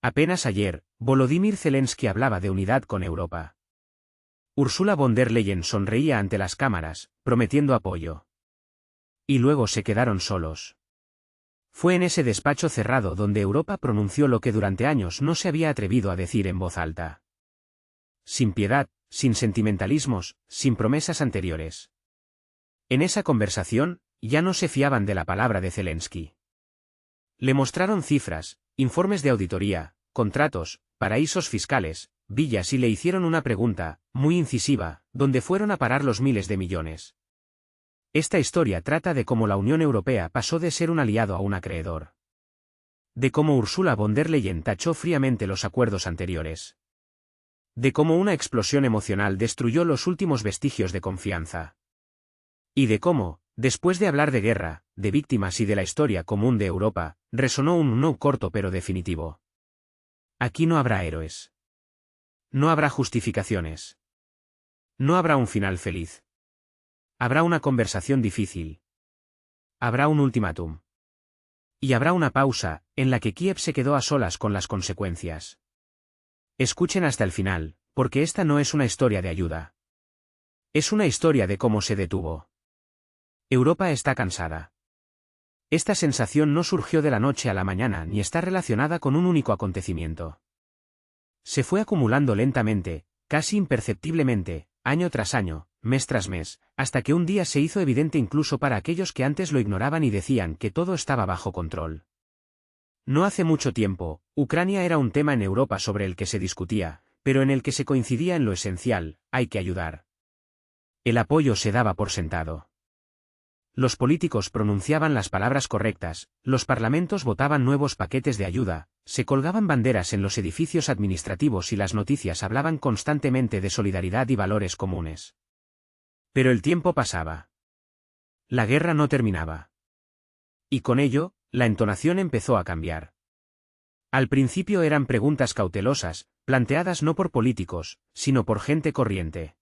Apenas ayer, Volodymyr Zelensky hablaba de unidad con Europa. Ursula von der Leyen sonreía ante las cámaras, prometiendo apoyo. Y luego se quedaron solos. Fue en ese despacho cerrado donde Europa pronunció lo que durante años no se había atrevido a decir en voz alta. Sin piedad, sin sentimentalismos, sin promesas anteriores. En esa conversación, ya no se fiaban de la palabra de Zelensky. Le mostraron cifras, informes de auditoría, contratos, paraísos fiscales, villas y le hicieron una pregunta, muy incisiva, ¿dónde fueron a parar los miles de millones? Esta historia trata de cómo la Unión Europea pasó de ser un aliado a un acreedor. De cómo Ursula von der Leyen tachó fríamente los acuerdos anteriores. De cómo una explosión emocional destruyó los últimos vestigios de confianza. Y de cómo, después de hablar de guerra, de víctimas y de la historia común de Europa, resonó un no corto pero definitivo. Aquí no habrá héroes. No habrá justificaciones. No habrá un final feliz. Habrá una conversación difícil. Habrá un ultimátum. Y habrá una pausa, en la que Kiev se quedó a solas con las consecuencias. Escuchen hasta el final, porque esta no es una historia de ayuda. Es una historia de cómo se detuvo. Europa está cansada. Esta sensación no surgió de la noche a la mañana ni está relacionada con un único acontecimiento. Se fue acumulando lentamente, casi imperceptiblemente, año tras año, mes tras mes, hasta que un día se hizo evidente incluso para aquellos que antes lo ignoraban y decían que todo estaba bajo control. No hace mucho tiempo, Ucrania era un tema en Europa sobre el que se discutía, pero en el que se coincidía en lo esencial: hay que ayudar. El apoyo se daba por sentado. Los políticos pronunciaban las palabras correctas, los parlamentos votaban nuevos paquetes de ayuda, se colgaban banderas en los edificios administrativos y las noticias hablaban constantemente de solidaridad y valores comunes. Pero el tiempo pasaba. La guerra no terminaba. Y con ello, la entonación empezó a cambiar. Al principio eran preguntas cautelosas, planteadas no por políticos, sino por gente corriente.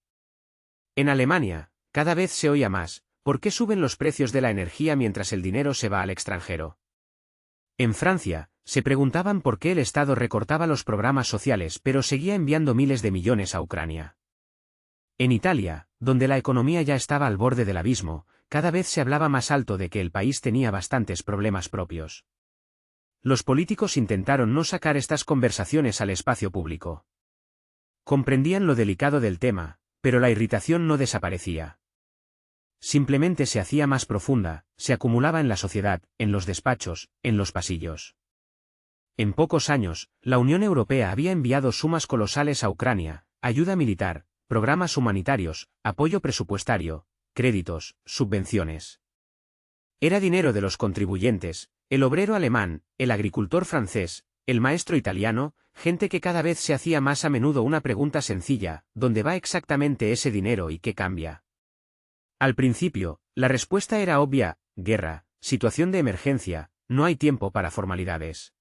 En Alemania, cada vez se oía más: ¿por qué suben los precios de la energía mientras el dinero se va al extranjero? En Francia, se preguntaban por qué el Estado recortaba los programas sociales pero seguía enviando miles de millones a Ucrania. En Italia, donde la economía ya estaba al borde del abismo, cada vez se hablaba más alto de que el país tenía bastantes problemas propios. Los políticos intentaron no sacar estas conversaciones al espacio público. Comprendían lo delicado del tema, pero la irritación no desaparecía. Simplemente se hacía más profunda, se acumulaba en la sociedad, en los despachos, en los pasillos. En pocos años, la Unión Europea había enviado sumas colosales a Ucrania: ayuda militar, programas humanitarios, apoyo presupuestario, créditos, subvenciones. Era dinero de los contribuyentes, el obrero alemán, el agricultor francés, el maestro italiano, gente que cada vez se hacía más a menudo una pregunta sencilla: ¿dónde va exactamente ese dinero y qué cambia? Al principio, la respuesta era obvia: guerra, situación de emergencia, no hay tiempo para formalidades.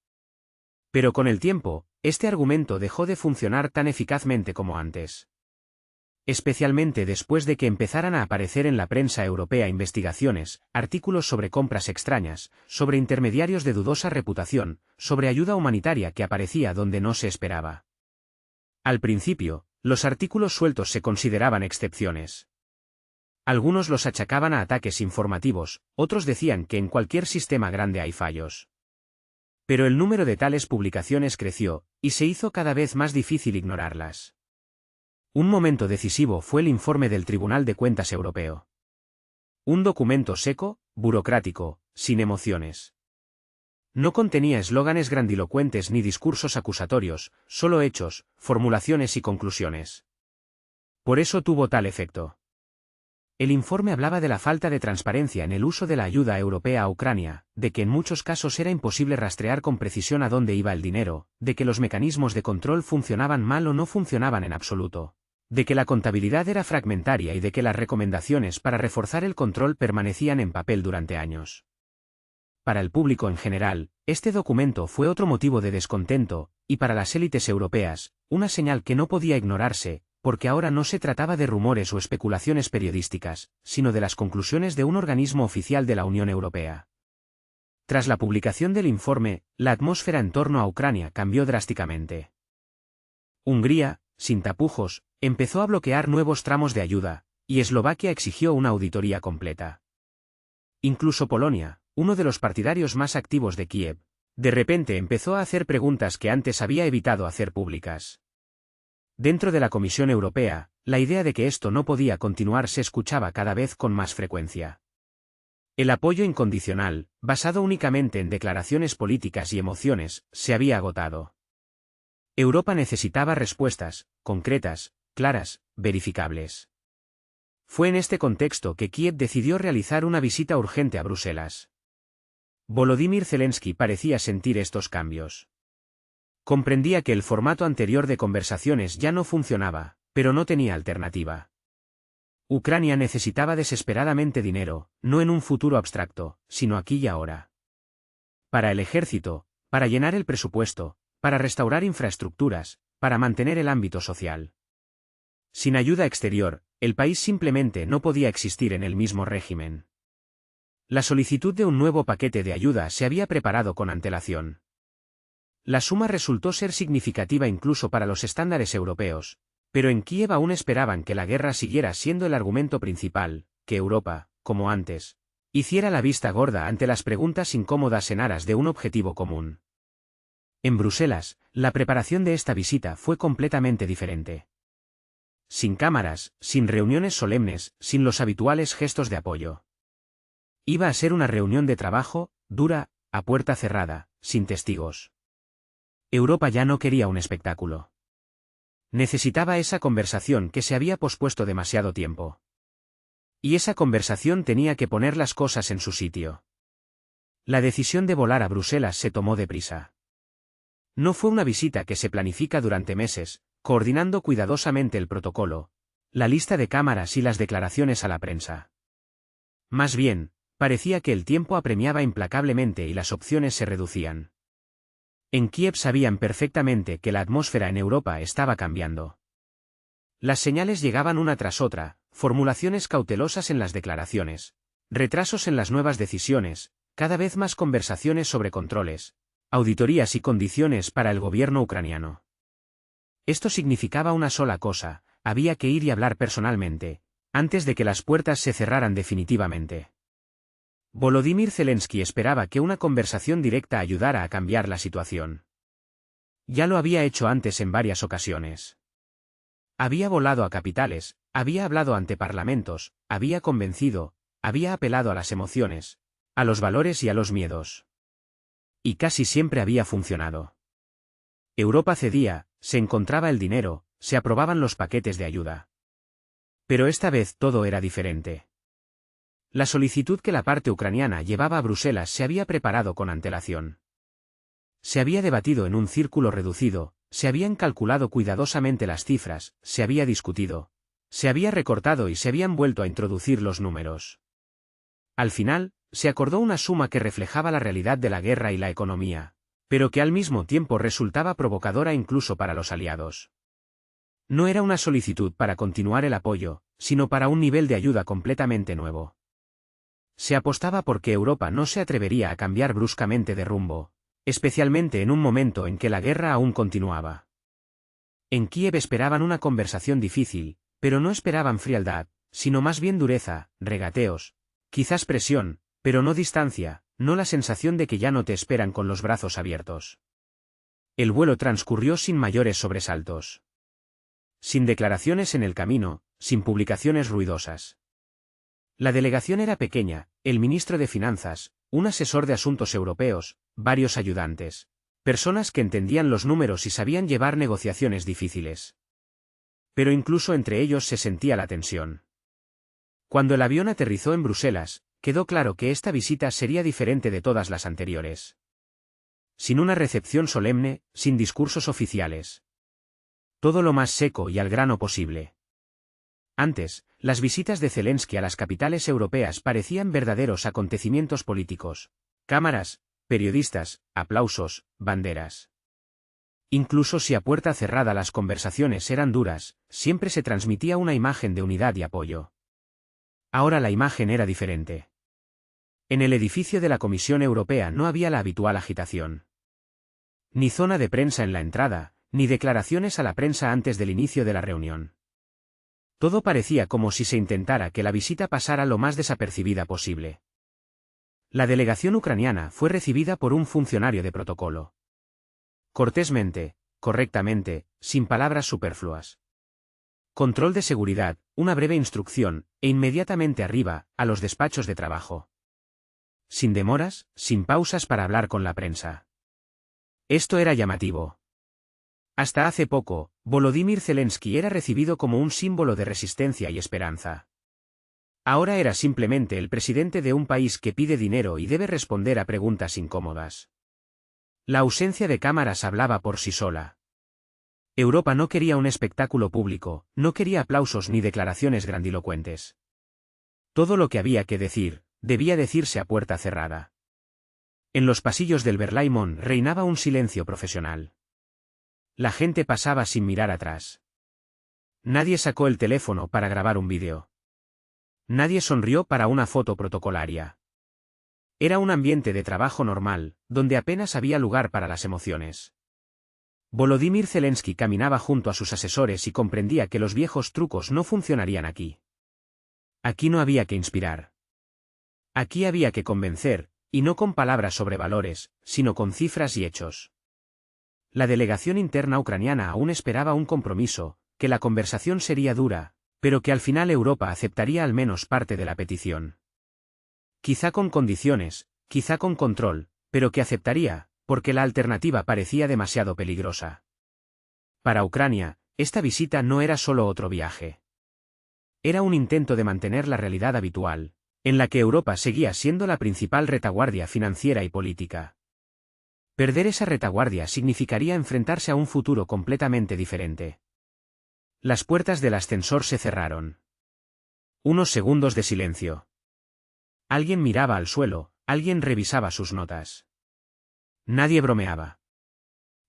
Pero con el tiempo, este argumento dejó de funcionar tan eficazmente como antes. Especialmente después de que empezaran a aparecer en la prensa europea investigaciones, artículos sobre compras extrañas, sobre intermediarios de dudosa reputación, sobre ayuda humanitaria que aparecía donde no se esperaba. Al principio, los artículos sueltos se consideraban excepciones. Algunos los achacaban a ataques informativos, otros decían que en cualquier sistema grande hay fallos. Pero el número de tales publicaciones creció, y se hizo cada vez más difícil ignorarlas. Un momento decisivo fue el informe del Tribunal de Cuentas Europeo. Un documento seco, burocrático, sin emociones. No contenía eslóganes grandilocuentes ni discursos acusatorios, solo hechos, formulaciones y conclusiones. Por eso tuvo tal efecto. El informe hablaba de la falta de transparencia en el uso de la ayuda europea a Ucrania, de que en muchos casos era imposible rastrear con precisión a dónde iba el dinero, de que los mecanismos de control funcionaban mal o no funcionaban en absoluto, de que la contabilidad era fragmentaria y de que las recomendaciones para reforzar el control permanecían en papel durante años. Para el público en general, este documento fue otro motivo de descontento, y para las élites europeas, una señal que no podía ignorarse, porque ahora no se trataba de rumores o especulaciones periodísticas, sino de las conclusiones de un organismo oficial de la Unión Europea. Tras la publicación del informe, la atmósfera en torno a Ucrania cambió drásticamente. Hungría, sin tapujos, empezó a bloquear nuevos tramos de ayuda, y Eslovaquia exigió una auditoría completa. Incluso Polonia, uno de los partidarios más activos de Kiev, de repente empezó a hacer preguntas que antes había evitado hacer públicas. Dentro de la Comisión Europea, la idea de que esto no podía continuar se escuchaba cada vez con más frecuencia. El apoyo incondicional, basado únicamente en declaraciones políticas y emociones, se había agotado. Europa necesitaba respuestas, concretas, claras, verificables. Fue en este contexto que Kiev decidió realizar una visita urgente a Bruselas. Volodymyr Zelensky parecía sentir estos cambios. Comprendía que el formato anterior de conversaciones ya no funcionaba, pero no tenía alternativa. Ucrania necesitaba desesperadamente dinero, no en un futuro abstracto, sino aquí y ahora. Para el ejército, para llenar el presupuesto, para restaurar infraestructuras, para mantener el ámbito social. Sin ayuda exterior, el país simplemente no podía existir en el mismo régimen. La solicitud de un nuevo paquete de ayuda se había preparado con antelación. La suma resultó ser significativa incluso para los estándares europeos, pero en Kiev aún esperaban que la guerra siguiera siendo el argumento principal, que Europa, como antes, hiciera la vista gorda ante las preguntas incómodas en aras de un objetivo común. En Bruselas, la preparación de esta visita fue completamente diferente. Sin cámaras, sin reuniones solemnes, sin los habituales gestos de apoyo. Iba a ser una reunión de trabajo, dura, a puerta cerrada, sin testigos. Europa ya no quería un espectáculo. Necesitaba esa conversación que se había pospuesto demasiado tiempo. Y esa conversación tenía que poner las cosas en su sitio. La decisión de volar a Bruselas se tomó deprisa. No fue una visita que se planifica durante meses, coordinando cuidadosamente el protocolo, la lista de cámaras y las declaraciones a la prensa. Más bien, parecía que el tiempo apremiaba implacablemente y las opciones se reducían. En Kiev sabían perfectamente que la atmósfera en Europa estaba cambiando. Las señales llegaban una tras otra, formulaciones cautelosas en las declaraciones, retrasos en las nuevas decisiones, cada vez más conversaciones sobre controles, auditorías y condiciones para el gobierno ucraniano. Esto significaba una sola cosa: había que ir y hablar personalmente, antes de que las puertas se cerraran definitivamente. Volodymyr Zelensky esperaba que una conversación directa ayudara a cambiar la situación. Ya lo había hecho antes en varias ocasiones. Había volado a capitales, había hablado ante parlamentos, había convencido, había apelado a las emociones, a los valores y a los miedos. Y casi siempre había funcionado. Europa cedía, se encontraba el dinero, se aprobaban los paquetes de ayuda. Pero esta vez todo era diferente. La solicitud que la parte ucraniana llevaba a Bruselas se había preparado con antelación. Se había debatido en un círculo reducido, se habían calculado cuidadosamente las cifras, se había discutido, se había recortado y se habían vuelto a introducir los números. Al final, se acordó una suma que reflejaba la realidad de la guerra y la economía, pero que al mismo tiempo resultaba provocadora incluso para los aliados. No era una solicitud para continuar el apoyo, sino para un nivel de ayuda completamente nuevo. Se apostaba por que Europa no se atrevería a cambiar bruscamente de rumbo, especialmente en un momento en que la guerra aún continuaba. En Kiev esperaban una conversación difícil, pero no esperaban frialdad, sino más bien dureza, regateos, quizás presión, pero no distancia, no la sensación de que ya no te esperan con los brazos abiertos. El vuelo transcurrió sin mayores sobresaltos. Sin declaraciones en el camino, sin publicaciones ruidosas. La delegación era pequeña: el ministro de Finanzas, un asesor de asuntos europeos, varios ayudantes, personas que entendían los números y sabían llevar negociaciones difíciles. Pero incluso entre ellos se sentía la tensión. Cuando el avión aterrizó en Bruselas, quedó claro que esta visita sería diferente de todas las anteriores. Sin una recepción solemne, sin discursos oficiales. Todo lo más seco y al grano posible. Antes, las visitas de Zelensky a las capitales europeas parecían verdaderos acontecimientos políticos: cámaras, periodistas, aplausos, banderas. Incluso si a puerta cerrada las conversaciones eran duras, siempre se transmitía una imagen de unidad y apoyo. Ahora la imagen era diferente. En el edificio de la Comisión Europea no había la habitual agitación. Ni zona de prensa en la entrada, ni declaraciones a la prensa antes del inicio de la reunión. Todo parecía como si se intentara que la visita pasara lo más desapercibida posible. La delegación ucraniana fue recibida por un funcionario de protocolo. Cortésmente, correctamente, sin palabras superfluas. Control de seguridad, una breve instrucción, e inmediatamente arriba, a los despachos de trabajo. Sin demoras, sin pausas para hablar con la prensa. Esto era llamativo. Hasta hace poco, Volodymyr Zelensky era recibido como un símbolo de resistencia y esperanza. Ahora era simplemente el presidente de un país que pide dinero y debe responder a preguntas incómodas. La ausencia de cámaras hablaba por sí sola. Europa no quería un espectáculo público, no quería aplausos ni declaraciones grandilocuentes. Todo lo que había que decir, debía decirse a puerta cerrada. En los pasillos del Berlaymont reinaba un silencio profesional. La gente pasaba sin mirar atrás. Nadie sacó el teléfono para grabar un vídeo. Nadie sonrió para una foto protocolaria. Era un ambiente de trabajo normal, donde apenas había lugar para las emociones. Volodymyr Zelensky caminaba junto a sus asesores y comprendía que los viejos trucos no funcionarían aquí. Aquí no había que inspirar. Aquí había que convencer, y no con palabras sobre valores, sino con cifras y hechos. La delegación interna ucraniana aún esperaba un compromiso, que la conversación sería dura, pero que al final Europa aceptaría al menos parte de la petición. Quizá con condiciones, quizá con control, pero que aceptaría, porque la alternativa parecía demasiado peligrosa. Para Ucrania, esta visita no era solo otro viaje. Era un intento de mantener la realidad habitual, en la que Europa seguía siendo la principal retaguardia financiera y política. Perder esa retaguardia significaría enfrentarse a un futuro completamente diferente. Las puertas del ascensor se cerraron. Unos segundos de silencio. Alguien miraba al suelo, alguien revisaba sus notas. Nadie bromeaba.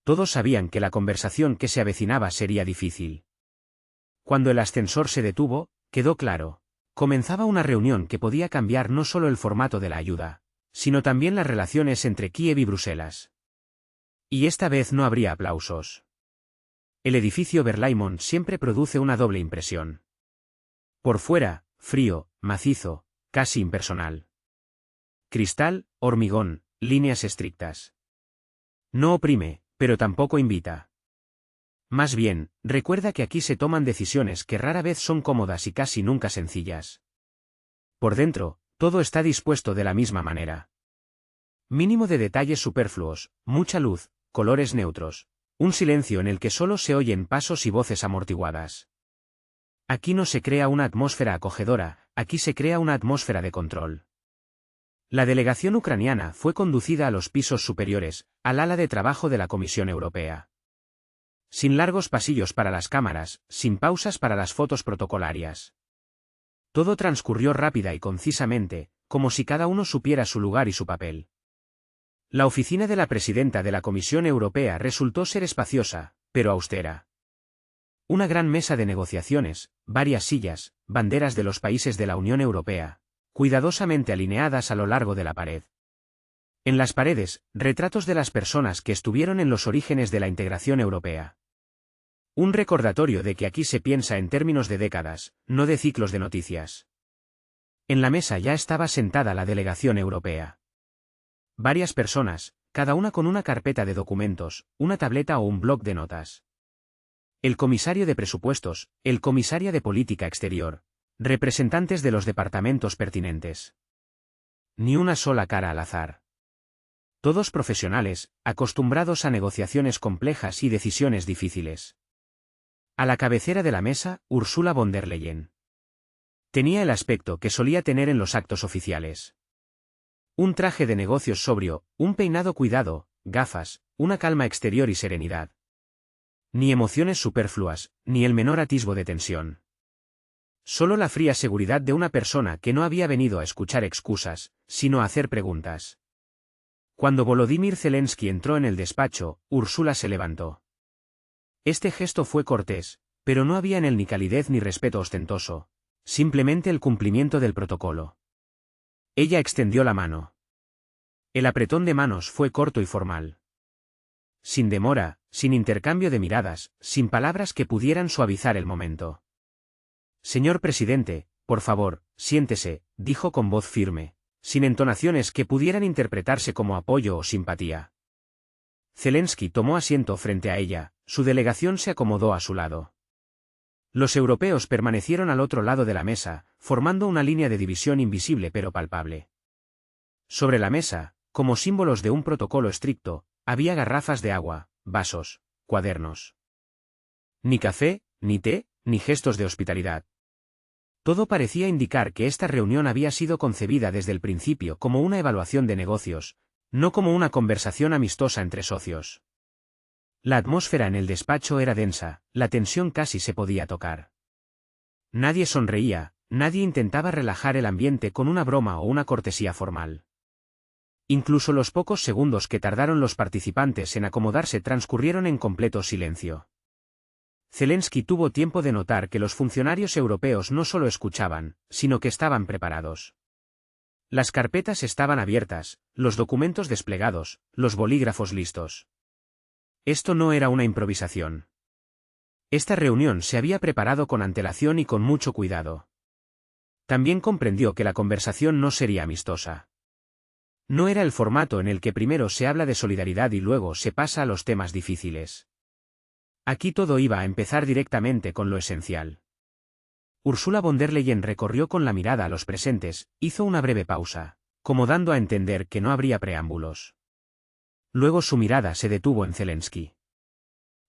Todos sabían que la conversación que se avecinaba sería difícil. Cuando el ascensor se detuvo, quedó claro. Comenzaba una reunión que podía cambiar no solo el formato de la ayuda, sino también las relaciones entre Kiev y Bruselas. Y esta vez no habría aplausos. El edificio Berlaymont siempre produce una doble impresión. Por fuera, frío, macizo, casi impersonal. Cristal, hormigón, líneas estrictas. No oprime, pero tampoco invita. Más bien, recuerda que aquí se toman decisiones que rara vez son cómodas y casi nunca sencillas. Por dentro, todo está dispuesto de la misma manera. Mínimo de detalles superfluos, mucha luz, colores neutros, un silencio en el que solo se oyen pasos y voces amortiguadas. Aquí no se crea una atmósfera acogedora, aquí se crea una atmósfera de control. La delegación ucraniana fue conducida a los pisos superiores, al ala de trabajo de la Comisión Europea. Sin largos pasillos para las cámaras, sin pausas para las fotos protocolarias. Todo transcurrió rápida y concisamente, como si cada uno supiera su lugar y su papel. La oficina de la presidenta de la Comisión Europea resultó ser espaciosa, pero austera. Una gran mesa de negociaciones, varias sillas, banderas de los países de la Unión Europea, cuidadosamente alineadas a lo largo de la pared. En las paredes, retratos de las personas que estuvieron en los orígenes de la integración europea. Un recordatorio de que aquí se piensa en términos de décadas, no de ciclos de noticias. En la mesa ya estaba sentada la delegación europea. Varias personas, cada una con una carpeta de documentos, una tableta o un bloc de notas. El comisario de presupuestos, el comisaria de política exterior, representantes de los departamentos pertinentes. Ni una sola cara al azar. Todos profesionales, acostumbrados a negociaciones complejas y decisiones difíciles. A la cabecera de la mesa, Ursula von der Leyen. Tenía el aspecto que solía tener en los actos oficiales. Un traje de negocios sobrio, un peinado cuidado, gafas, una calma exterior y serenidad. Ni emociones superfluas, ni el menor atisbo de tensión. Solo la fría seguridad de una persona que no había venido a escuchar excusas, sino a hacer preguntas. Cuando Volodymyr Zelensky entró en el despacho, Ursula se levantó. Este gesto fue cortés, pero no había en él ni calidez ni respeto ostentoso, simplemente el cumplimiento del protocolo. Ella extendió la mano. El apretón de manos fue corto y formal. Sin demora, sin intercambio de miradas, sin palabras que pudieran suavizar el momento. Señor presidente, por favor, siéntese, dijo con voz firme, sin entonaciones que pudieran interpretarse como apoyo o simpatía. Zelensky tomó asiento frente a ella, su delegación se acomodó a su lado. Los europeos permanecieron al otro lado de la mesa, formando una línea de división invisible pero palpable. Sobre la mesa, como símbolos de un protocolo estricto, había garrafas de agua, vasos, cuadernos. Ni café, ni té, ni gestos de hospitalidad. Todo parecía indicar que esta reunión había sido concebida desde el principio como una evaluación de negocios, no como una conversación amistosa entre socios. La atmósfera en el despacho era densa, la tensión casi se podía tocar. Nadie sonreía, nadie intentaba relajar el ambiente con una broma o una cortesía formal. Incluso los pocos segundos que tardaron los participantes en acomodarse transcurrieron en completo silencio. Zelensky tuvo tiempo de notar que los funcionarios europeos no solo escuchaban, sino que estaban preparados. Las carpetas estaban abiertas, los documentos desplegados, los bolígrafos listos. Esto no era una improvisación. Esta reunión se había preparado con antelación y con mucho cuidado. También comprendió que la conversación no sería amistosa. No era el formato en el que primero se habla de solidaridad y luego se pasa a los temas difíciles. Aquí todo iba a empezar directamente con lo esencial. Ursula von der Leyen recorrió con la mirada a los presentes, hizo una breve pausa, como dando a entender que no habría preámbulos. Luego su mirada se detuvo en Zelensky.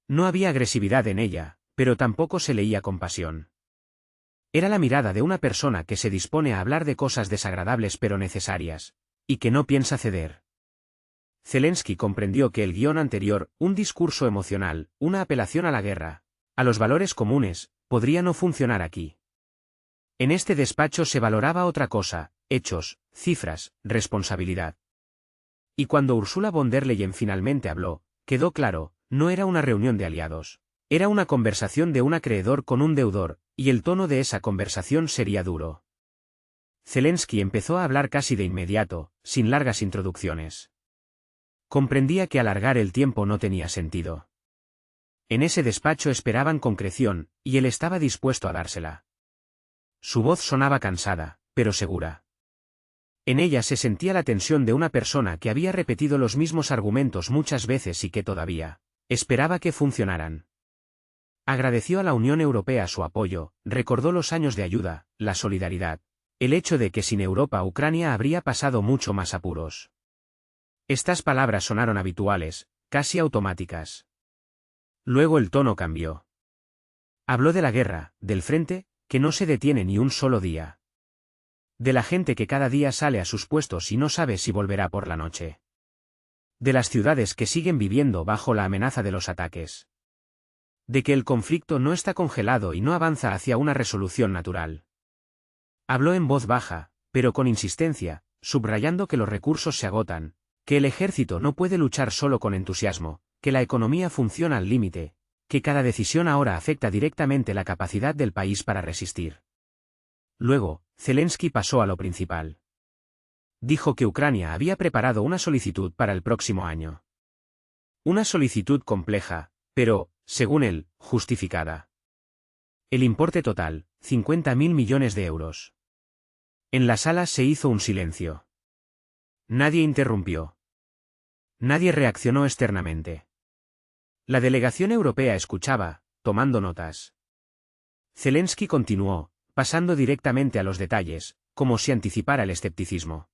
No había agresividad en ella, pero tampoco se leía compasión. Era la mirada de una persona que se dispone a hablar de cosas desagradables pero necesarias, y que no piensa ceder. Zelensky comprendió que el guión anterior, un discurso emocional, una apelación a la guerra, a los valores comunes, podría no funcionar aquí. En este despacho se valoraba otra cosa, hechos, cifras, responsabilidad. Y cuando Ursula von der Leyen finalmente habló, quedó claro, no era una reunión de aliados. Era una conversación de un acreedor con un deudor, y el tono de esa conversación sería duro. Zelensky empezó a hablar casi de inmediato, sin largas introducciones. Comprendía que alargar el tiempo no tenía sentido. En ese despacho esperaban concreción, y él estaba dispuesto a dársela. Su voz sonaba cansada, pero segura. En ella se sentía la tensión de una persona que había repetido los mismos argumentos muchas veces y que todavía esperaba que funcionaran. Agradeció a la Unión Europea su apoyo, recordó los años de ayuda, la solidaridad, el hecho de que sin Europa Ucrania habría pasado mucho más apuros. Estas palabras sonaron habituales, casi automáticas. Luego el tono cambió. Habló de la guerra, del frente, que no se detiene ni un solo día. De la gente que cada día sale a sus puestos y no sabe si volverá por la noche. De las ciudades que siguen viviendo bajo la amenaza de los ataques. De que el conflicto no está congelado y no avanza hacia una resolución natural. Habló en voz baja, pero con insistencia, subrayando que los recursos se agotan, que el ejército no puede luchar solo con entusiasmo, que la economía funciona al límite, que cada decisión ahora afecta directamente la capacidad del país para resistir. Luego, Zelensky pasó a lo principal. Dijo que Ucrania había preparado una solicitud para el próximo año. Una solicitud compleja, pero, según él, justificada. El importe total, 50.000 millones de euros. En la sala se hizo un silencio. Nadie interrumpió. Nadie reaccionó externamente. La delegación europea escuchaba, tomando notas. Zelensky continuó, pasando directamente a los detalles, como si anticipara el escepticismo.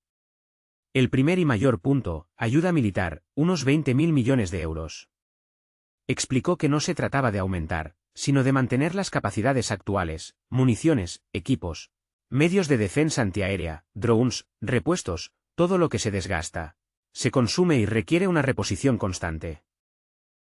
El primer y mayor punto, ayuda militar, unos 20.000 millones de euros. Explicó que no se trataba de aumentar, sino de mantener las capacidades actuales, municiones, equipos, medios de defensa antiaérea, drones, repuestos, todo lo que se desgasta, se consume y requiere una reposición constante.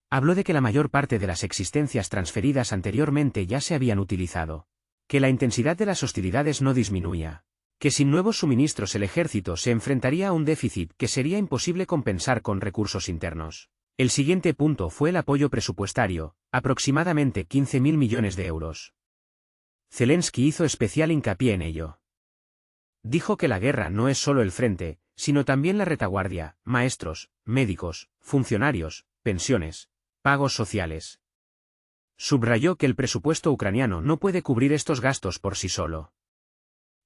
Habló de que la mayor parte de las existencias transferidas anteriormente ya se habían utilizado, que la intensidad de las hostilidades no disminuía, que sin nuevos suministros el ejército se enfrentaría a un déficit que sería imposible compensar con recursos internos. El siguiente punto fue el apoyo presupuestario, aproximadamente 15.000 millones de euros. Zelensky hizo especial hincapié en ello. dijo que la guerra no es solo el frente, sino también la retaguardia, maestros, médicos, funcionarios, pensiones, pagos sociales. Subrayó que el presupuesto ucraniano no puede cubrir estos gastos por sí solo.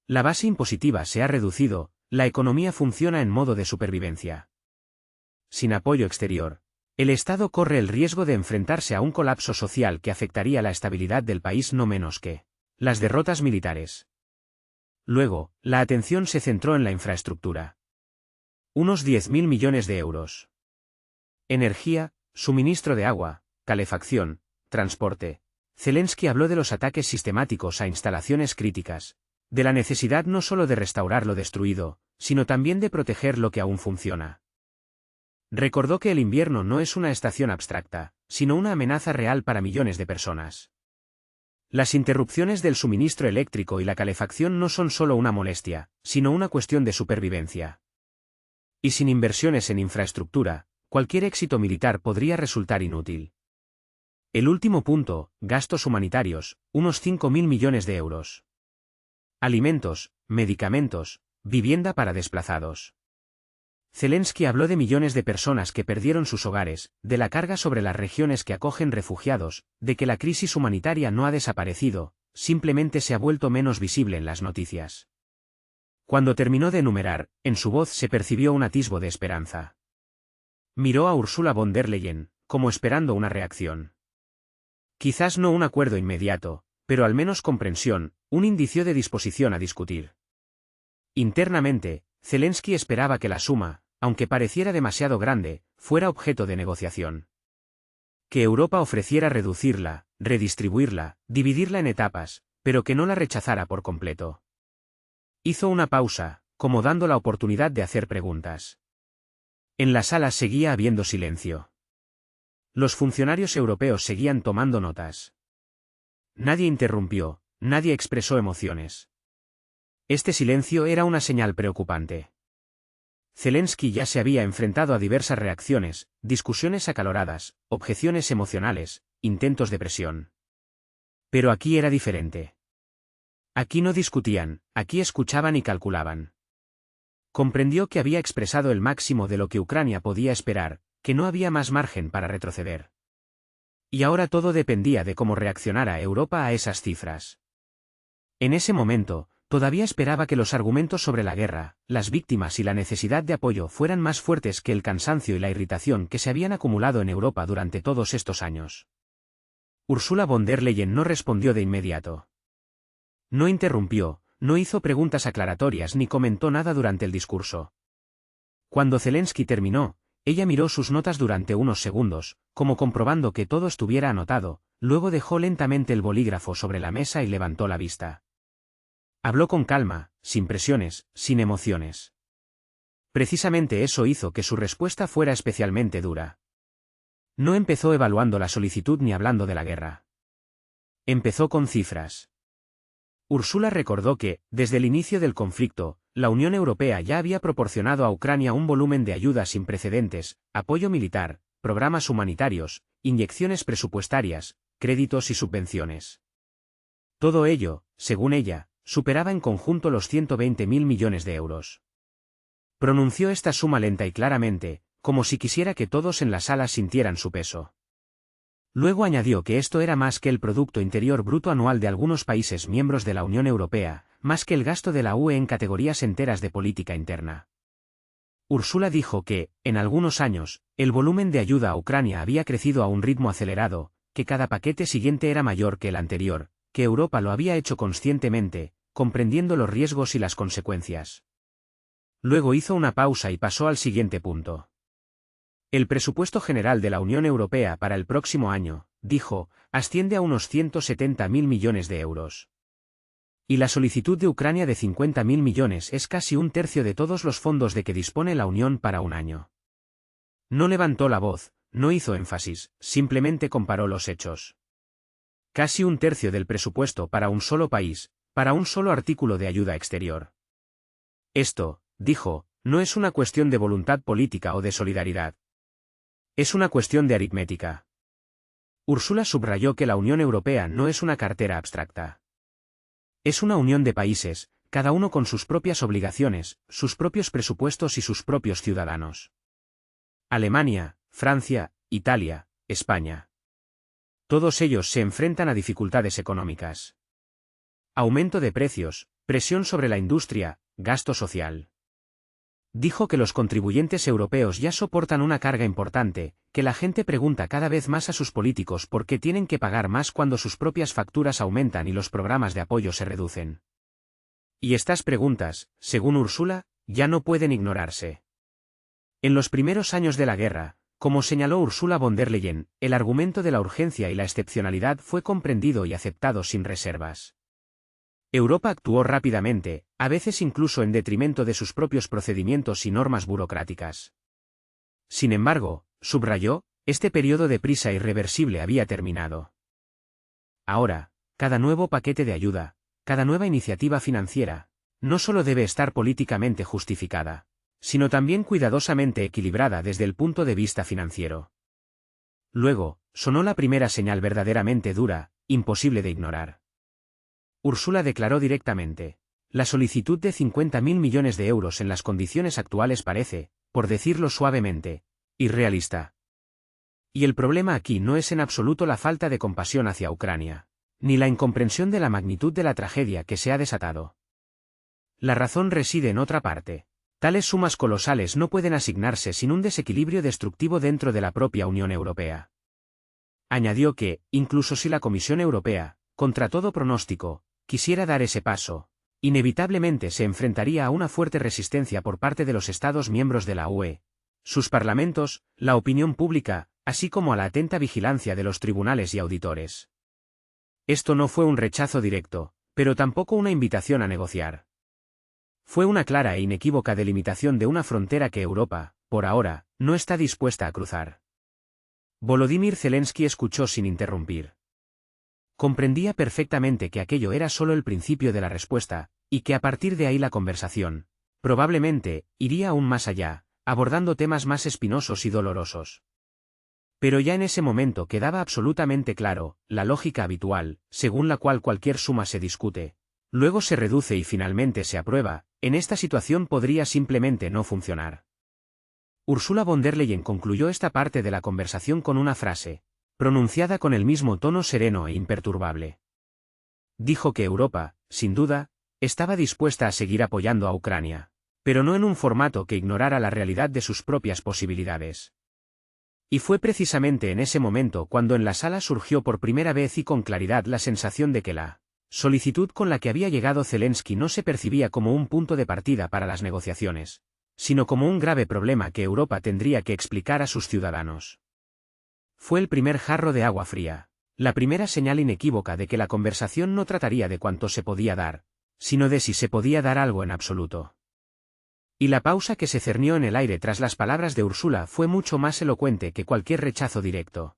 La base impositiva se ha reducido, la economía funciona en modo de supervivencia. Sin apoyo exterior, el Estado corre el riesgo de enfrentarse a un colapso social que afectaría la estabilidad del país no menos que las derrotas militares. Luego, la atención se centró en la infraestructura. Unos 10.000 millones de euros. Energía, suministro de agua, calefacción, transporte. Zelensky habló de los ataques sistemáticos a instalaciones críticas, de la necesidad no solo de restaurar lo destruido, sino también de proteger lo que aún funciona. Recordó que el invierno no es una estación abstracta, sino una amenaza real para millones de personas. Las interrupciones del suministro eléctrico y la calefacción no son solo una molestia, sino una cuestión de supervivencia. Y sin inversiones en infraestructura, cualquier éxito militar podría resultar inútil. El último punto, gastos humanitarios, unos 5.000 millones de euros. Alimentos, medicamentos, vivienda para desplazados. Zelensky habló de millones de personas que perdieron sus hogares, de la carga sobre las regiones que acogen refugiados, de que la crisis humanitaria no ha desaparecido, simplemente se ha vuelto menos visible en las noticias. Cuando terminó de enumerar, en su voz se percibió un atisbo de esperanza. Miró a Ursula von der Leyen, como esperando una reacción. Quizás no un acuerdo inmediato, pero al menos comprensión, un indicio de disposición a discutir. Internamente, Zelensky esperaba que la suma, aunque pareciera demasiado grande, fuera objeto de negociación. Que Europa ofreciera reducirla, redistribuirla, dividirla en etapas, pero que no la rechazara por completo. Hizo una pausa, como dando la oportunidad de hacer preguntas. En la sala seguía habiendo silencio. Los funcionarios europeos seguían tomando notas. Nadie interrumpió, nadie expresó emociones. Este silencio era una señal preocupante. Zelensky ya se había enfrentado a diversas reacciones, discusiones acaloradas, objeciones emocionales, intentos de presión. Pero aquí era diferente. Aquí no discutían, aquí escuchaban y calculaban. Comprendió que había expresado el máximo de lo que Ucrania podía esperar, que no había más margen para retroceder. Y ahora todo dependía de cómo reaccionara Europa a esas cifras. En ese momento, todavía esperaba que los argumentos sobre la guerra, las víctimas y la necesidad de apoyo fueran más fuertes que el cansancio y la irritación que se habían acumulado en Europa durante todos estos años. Ursula von der Leyen no respondió de inmediato. No interrumpió, no hizo preguntas aclaratorias ni comentó nada durante el discurso. Cuando Zelensky terminó, ella miró sus notas durante unos segundos, como comprobando que todo estuviera anotado, luego dejó lentamente el bolígrafo sobre la mesa y levantó la vista. Habló con calma, sin presiones, sin emociones. Precisamente eso hizo que su respuesta fuera especialmente dura. No empezó evaluando la solicitud ni hablando de la guerra. Empezó con cifras. Ursula recordó que, desde el inicio del conflicto, la Unión Europea ya había proporcionado a Ucrania un volumen de ayuda sin precedentes, apoyo militar, programas humanitarios, inyecciones presupuestarias, créditos y subvenciones. Todo ello, según ella, superaba en conjunto los 120.000 millones de euros. Pronunció esta suma lenta y claramente, como si quisiera que todos en la sala sintieran su peso. Luego añadió que esto era más que el Producto Interior Bruto anual de algunos países miembros de la Unión Europea, más que el gasto de la UE en categorías enteras de política interna. Ursula dijo que, en algunos años, el volumen de ayuda a Ucrania había crecido a un ritmo acelerado, que cada paquete siguiente era mayor que el anterior, que Europa lo había hecho conscientemente, comprendiendo los riesgos y las consecuencias. Luego hizo una pausa y pasó al siguiente punto. El presupuesto general de la Unión Europea para el próximo año, dijo, asciende a unos 170.000 millones de euros. Y la solicitud de Ucrania de 50.000 millones es casi un tercio de todos los fondos de que dispone la Unión para un año. No levantó la voz, no hizo énfasis, simplemente comparó los hechos. Casi un tercio del presupuesto para un solo país, para un solo artículo de ayuda exterior. Esto, dijo, no es una cuestión de voluntad política o de solidaridad. Es una cuestión de aritmética. Ursula subrayó que la Unión Europea no es una cartera abstracta. Es una unión de países, cada uno con sus propias obligaciones, sus propios presupuestos y sus propios ciudadanos. Alemania, Francia, Italia, España. Todos ellos se enfrentan a dificultades económicas. Aumento de precios, presión sobre la industria, gasto social. Dijo que los contribuyentes europeos ya soportan una carga importante, que la gente pregunta cada vez más a sus políticos por qué tienen que pagar más cuando sus propias facturas aumentan y los programas de apoyo se reducen. Y estas preguntas, según Ursula, ya no pueden ignorarse. En los primeros años de la guerra, como señaló Ursula von der Leyen, el argumento de la urgencia y la excepcionalidad fue comprendido y aceptado sin reservas. Europa actuó rápidamente, a veces incluso en detrimento de sus propios procedimientos y normas burocráticas. Sin embargo, subrayó, este periodo de prisa irreversible había terminado. Ahora, cada nuevo paquete de ayuda, cada nueva iniciativa financiera, no solo debe estar políticamente justificada, sino también cuidadosamente equilibrada desde el punto de vista financiero. Luego, sonó la primera señal verdaderamente dura, imposible de ignorar. Ursula declaró directamente: la solicitud de 50.000 millones de euros en las condiciones actuales parece, por decirlo suavemente, irrealista. Y el problema aquí no es en absoluto la falta de compasión hacia Ucrania, ni la incomprensión de la magnitud de la tragedia que se ha desatado. La razón reside en otra parte. Tales sumas colosales no pueden asignarse sin un desequilibrio destructivo dentro de la propia Unión Europea. Añadió que, incluso si la Comisión Europea, contra todo pronóstico, quisiera dar ese paso, inevitablemente se enfrentaría a una fuerte resistencia por parte de los Estados miembros de la UE, sus parlamentos, la opinión pública, así como a la atenta vigilancia de los tribunales y auditores. Esto no fue un rechazo directo, pero tampoco una invitación a negociar. Fue una clara e inequívoca delimitación de una frontera que Europa, por ahora, no está dispuesta a cruzar. Volodymyr Zelensky escuchó sin interrumpir. Comprendía perfectamente que aquello era solo el principio de la respuesta, y que a partir de ahí la conversación, probablemente, iría aún más allá, abordando temas más espinosos y dolorosos. Pero ya en ese momento quedaba absolutamente claro, la lógica habitual, según la cual cualquier suma se discute, luego se reduce y finalmente se aprueba, en esta situación podría simplemente no funcionar. Ursula von der Leyen concluyó esta parte de la conversación con una frase, pronunciada con el mismo tono sereno e imperturbable. Dijo que Europa, sin duda, estaba dispuesta a seguir apoyando a Ucrania, pero no en un formato que ignorara la realidad de sus propias posibilidades. Y fue precisamente en ese momento cuando en la sala surgió por primera vez y con claridad la sensación de que la solicitud con la que había llegado Zelensky no se percibía como un punto de partida para las negociaciones, sino como un grave problema que Europa tendría que explicar a sus ciudadanos. Fue el primer jarro de agua fría, la primera señal inequívoca de que la conversación no trataría de cuánto se podía dar, sino de si se podía dar algo en absoluto. Y la pausa que se cernió en el aire tras las palabras de Ursula fue mucho más elocuente que cualquier rechazo directo.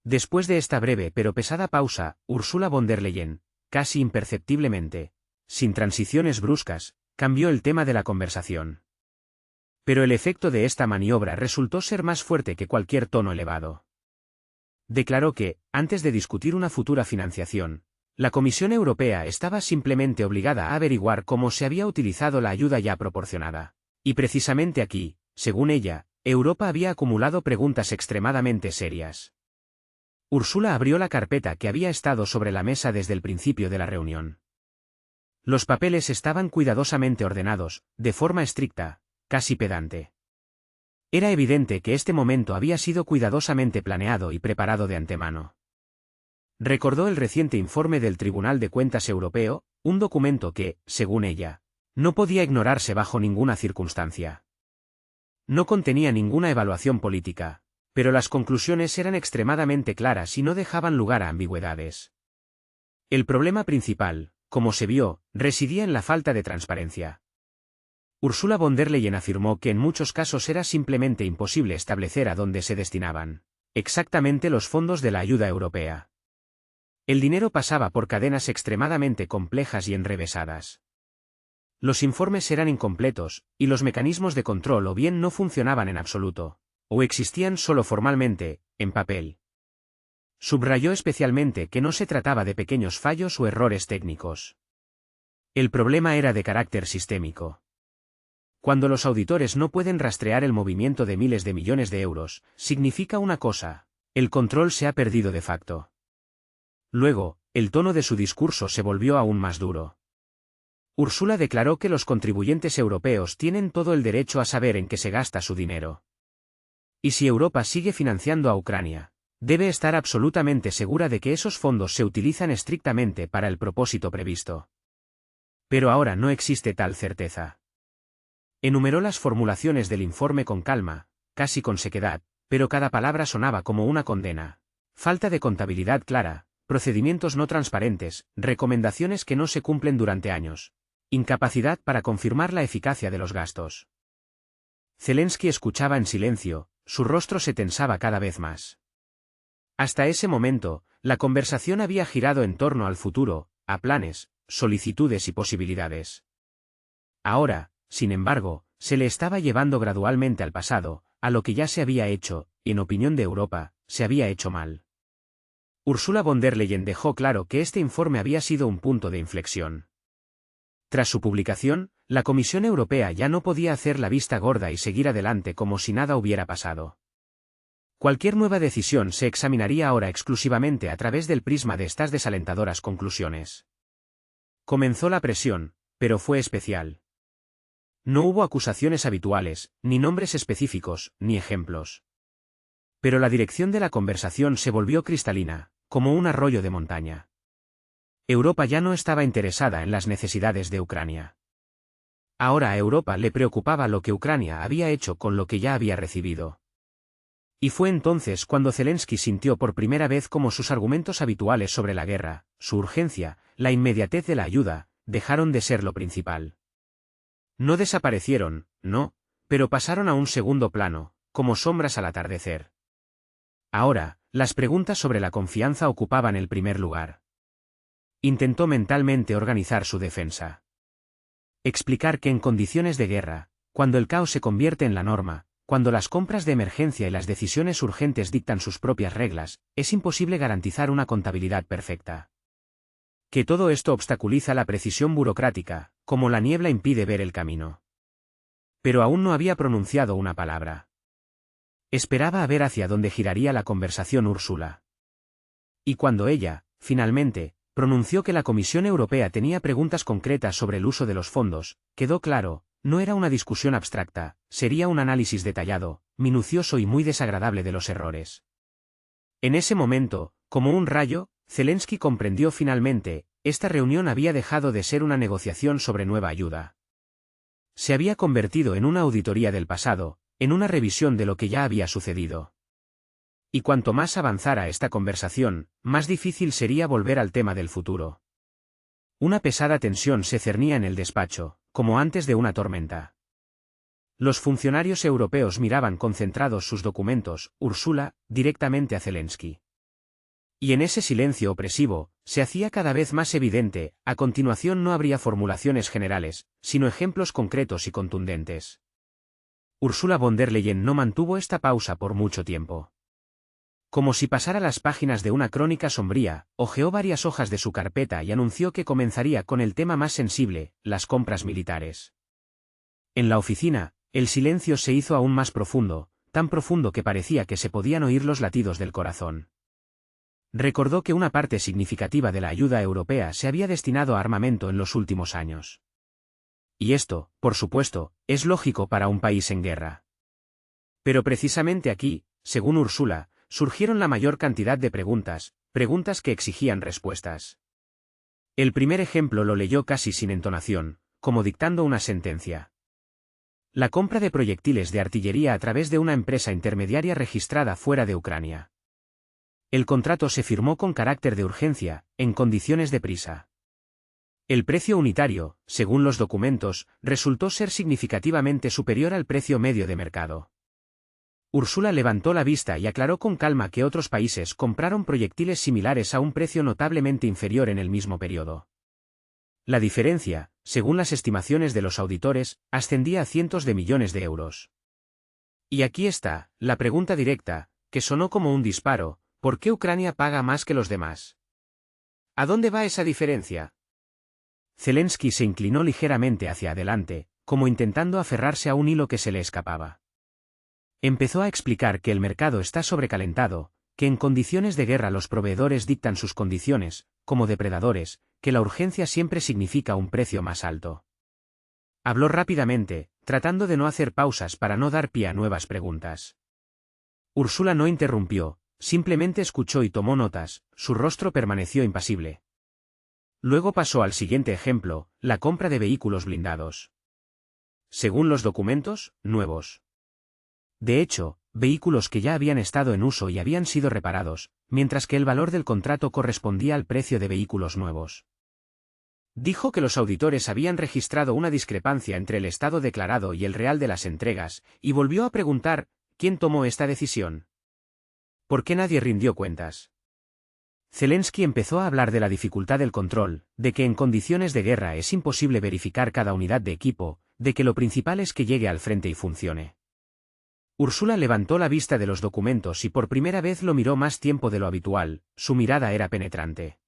Después de esta breve pero pesada pausa, Ursula von der Leyen, casi imperceptiblemente, sin transiciones bruscas, cambió el tema de la conversación. Pero el efecto de esta maniobra resultó ser más fuerte que cualquier tono elevado. Declaró que, antes de discutir una futura financiación, la Comisión Europea estaba simplemente obligada a averiguar cómo se había utilizado la ayuda ya proporcionada. Y precisamente aquí, según ella, Europa había acumulado preguntas extremadamente serias. Ursula abrió la carpeta que había estado sobre la mesa desde el principio de la reunión. Los papeles estaban cuidadosamente ordenados, de forma estricta, casi pedante. Era evidente que este momento había sido cuidadosamente planeado y preparado de antemano. Recordó el reciente informe del Tribunal de Cuentas Europeo, un documento que, según ella, no podía ignorarse bajo ninguna circunstancia. No contenía ninguna evaluación política, pero las conclusiones eran extremadamente claras y no dejaban lugar a ambigüedades. El problema principal, como se vio, residía en la falta de transparencia. Ursula von der Leyen afirmó que en muchos casos era simplemente imposible establecer a dónde se destinaban exactamente los fondos de la ayuda europea. El dinero pasaba por cadenas extremadamente complejas y enrevesadas. Los informes eran incompletos, y los mecanismos de control o bien no funcionaban en absoluto, o existían solo formalmente, en papel. Subrayó especialmente que no se trataba de pequeños fallos o errores técnicos. El problema era de carácter sistémico. Cuando los auditores no pueden rastrear el movimiento de miles de millones de euros, significa una cosa: el control se ha perdido de facto. Luego, el tono de su discurso se volvió aún más duro. Ursula declaró que los contribuyentes europeos tienen todo el derecho a saber en qué se gasta su dinero. Y si Europa sigue financiando a Ucrania, debe estar absolutamente segura de que esos fondos se utilizan estrictamente para el propósito previsto. Pero ahora no existe tal certeza. Enumeró las formulaciones del informe con calma, casi con sequedad, pero cada palabra sonaba como una condena. Falta de contabilidad clara, procedimientos no transparentes, recomendaciones que no se cumplen durante años. Incapacidad para confirmar la eficacia de los gastos. Zelensky escuchaba en silencio, su rostro se tensaba cada vez más. Hasta ese momento, la conversación había girado en torno al futuro, a planes, solicitudes y posibilidades. Ahora, sin embargo, se le estaba llevando gradualmente al pasado, a lo que ya se había hecho, y en opinión de Europa, se había hecho mal. Ursula von der Leyen dejó claro que este informe había sido un punto de inflexión. Tras su publicación, la Comisión Europea ya no podía hacer la vista gorda y seguir adelante como si nada hubiera pasado. Cualquier nueva decisión se examinaría ahora exclusivamente a través del prisma de estas desalentadoras conclusiones. Comenzó la presión, pero fue especial. No hubo acusaciones habituales, ni nombres específicos, ni ejemplos. Pero la dirección de la conversación se volvió cristalina, como un arroyo de montaña. Europa ya no estaba interesada en las necesidades de Ucrania. Ahora a Europa le preocupaba lo que Ucrania había hecho con lo que ya había recibido. Y fue entonces cuando Zelensky sintió por primera vez cómo sus argumentos habituales sobre la guerra, su urgencia, la inmediatez de la ayuda, dejaron de ser lo principal. No desaparecieron, no, pero pasaron a un segundo plano, como sombras al atardecer. Ahora, las preguntas sobre la confianza ocupaban el primer lugar. Intentó mentalmente organizar su defensa. Explicar que en condiciones de guerra, cuando el caos se convierte en la norma, cuando las compras de emergencia y las decisiones urgentes dictan sus propias reglas, es imposible garantizar una contabilidad perfecta. Que todo esto obstaculiza la precisión burocrática, como la niebla impide ver el camino. Pero aún no había pronunciado una palabra. Esperaba a ver hacia dónde giraría la conversación Úrsula. Y cuando ella, finalmente, pronunció que la Comisión Europea tenía preguntas concretas sobre el uso de los fondos, quedó claro, no era una discusión abstracta, sería un análisis detallado, minucioso y muy desagradable de los errores. En ese momento, como un rayo, Zelensky comprendió finalmente, esta reunión había dejado de ser una negociación sobre nueva ayuda. Se había convertido en una auditoría del pasado, en una revisión de lo que ya había sucedido. Y cuanto más avanzara esta conversación, más difícil sería volver al tema del futuro. Una pesada tensión se cernía en el despacho, como antes de una tormenta. Los funcionarios europeos miraban concentrados sus documentos, Ursula, directamente a Zelensky. Y en ese silencio opresivo, se hacía cada vez más evidente, a continuación no habría formulaciones generales, sino ejemplos concretos y contundentes. Ursula von der Leyen no mantuvo esta pausa por mucho tiempo. Como si pasara las páginas de una crónica sombría, hojeó varias hojas de su carpeta y anunció que comenzaría con el tema más sensible, las compras militares. En la oficina, el silencio se hizo aún más profundo, tan profundo que parecía que se podían oír los latidos del corazón. Recordó que una parte significativa de la ayuda europea se había destinado a armamento en los últimos años. Y esto, por supuesto, es lógico para un país en guerra. Pero precisamente aquí, según Ursula, surgieron la mayor cantidad de preguntas, preguntas que exigían respuestas. El primer ejemplo lo leyó casi sin entonación, como dictando una sentencia. La compra de proyectiles de artillería a través de una empresa intermediaria registrada fuera de Ucrania. El contrato se firmó con carácter de urgencia, en condiciones de prisa. El precio unitario, según los documentos, resultó ser significativamente superior al precio medio de mercado. Ursula levantó la vista y aclaró con calma que otros países compraron proyectiles similares a un precio notablemente inferior en el mismo periodo. La diferencia, según las estimaciones de los auditores, ascendía a cientos de millones de euros. Y aquí está, la pregunta directa, que sonó como un disparo: ¿por qué Ucrania paga más que los demás? ¿A dónde va esa diferencia? Zelensky se inclinó ligeramente hacia adelante, como intentando aferrarse a un hilo que se le escapaba. Empezó a explicar que el mercado está sobrecalentado, que en condiciones de guerra los proveedores dictan sus condiciones, como depredadores, que la urgencia siempre significa un precio más alto. Habló rápidamente, tratando de no hacer pausas para no dar pie a nuevas preguntas. Úrsula no interrumpió, simplemente escuchó y tomó notas, su rostro permaneció impasible. Luego pasó al siguiente ejemplo, la compra de vehículos blindados. Según los documentos, nuevos. De hecho, vehículos que ya habían estado en uso y habían sido reparados, mientras que el valor del contrato correspondía al precio de vehículos nuevos. Dijo que los auditores habían registrado una discrepancia entre el estado declarado y el real de las entregas, y volvió a preguntar, ¿quién tomó esta decisión? ¿Por qué nadie rindió cuentas? Zelensky empezó a hablar de la dificultad del control, de que en condiciones de guerra es imposible verificar cada unidad de equipo, de que lo principal es que llegue al frente y funcione. Úrsula levantó la vista de los documentos y por primera vez lo miró más tiempo de lo habitual, su mirada era penetrante.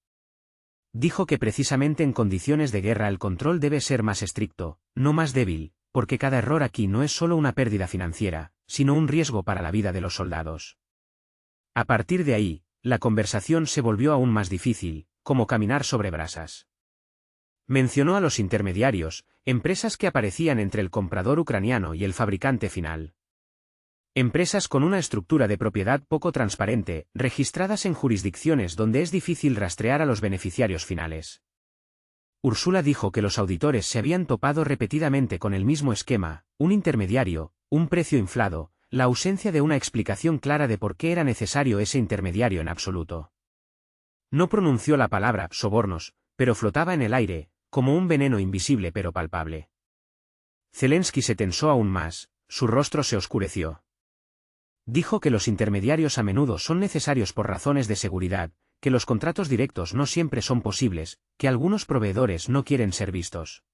Dijo que precisamente en condiciones de guerra el control debe ser más estricto, no más débil, porque cada error aquí no es solo una pérdida financiera, sino un riesgo para la vida de los soldados. A partir de ahí, la conversación se volvió aún más difícil, como caminar sobre brasas. Mencionó a los intermediarios, empresas que aparecían entre el comprador ucraniano y el fabricante final. Empresas con una estructura de propiedad poco transparente, registradas en jurisdicciones donde es difícil rastrear a los beneficiarios finales. Úrsula dijo que los auditores se habían topado repetidamente con el mismo esquema, un intermediario, un precio inflado, la ausencia de una explicación clara de por qué era necesario ese intermediario en absoluto. No pronunció la palabra sobornos, pero flotaba en el aire, como un veneno invisible pero palpable. Zelensky se tensó aún más, su rostro se oscureció. Dijo que los intermediarios a menudo son necesarios por razones de seguridad, que los contratos directos no siempre son posibles, que algunos proveedores no quieren ser vistos.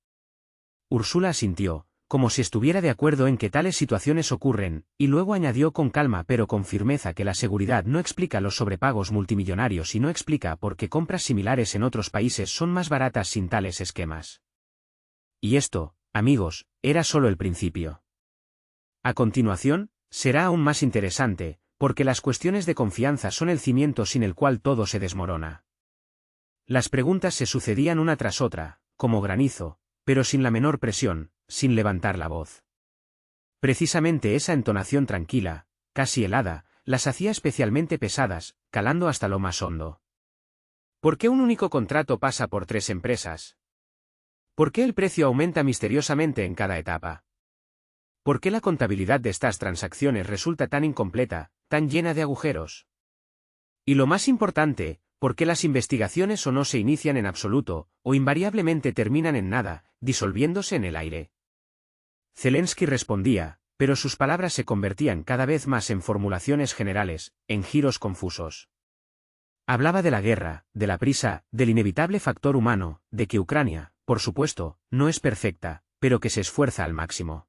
Úrsula asintió, como si estuviera de acuerdo en que tales situaciones ocurren, y luego añadió con calma pero con firmeza que la seguridad no explica los sobrepagos multimillonarios y no explica por qué compras similares en otros países son más baratas sin tales esquemas. Y esto, amigos, era solo el principio. A continuación, será aún más interesante, porque las cuestiones de confianza son el cimiento sin el cual todo se desmorona. Las preguntas se sucedían una tras otra, como granizo, pero sin la menor presión, sin levantar la voz. Precisamente esa entonación tranquila, casi helada, las hacía especialmente pesadas, calando hasta lo más hondo. ¿Por qué un único contrato pasa por 3 empresas? ¿Por qué el precio aumenta misteriosamente en cada etapa? ¿Por qué la contabilidad de estas transacciones resulta tan incompleta, tan llena de agujeros? Y lo más importante, ¿por qué las investigaciones o no se inician en absoluto, o invariablemente terminan en nada, disolviéndose en el aire? Zelensky respondía, pero sus palabras se convertían cada vez más en formulaciones generales, en giros confusos. Hablaba de la guerra, de la prisa, del inevitable factor humano, de que Ucrania, por supuesto, no es perfecta, pero que se esfuerza al máximo.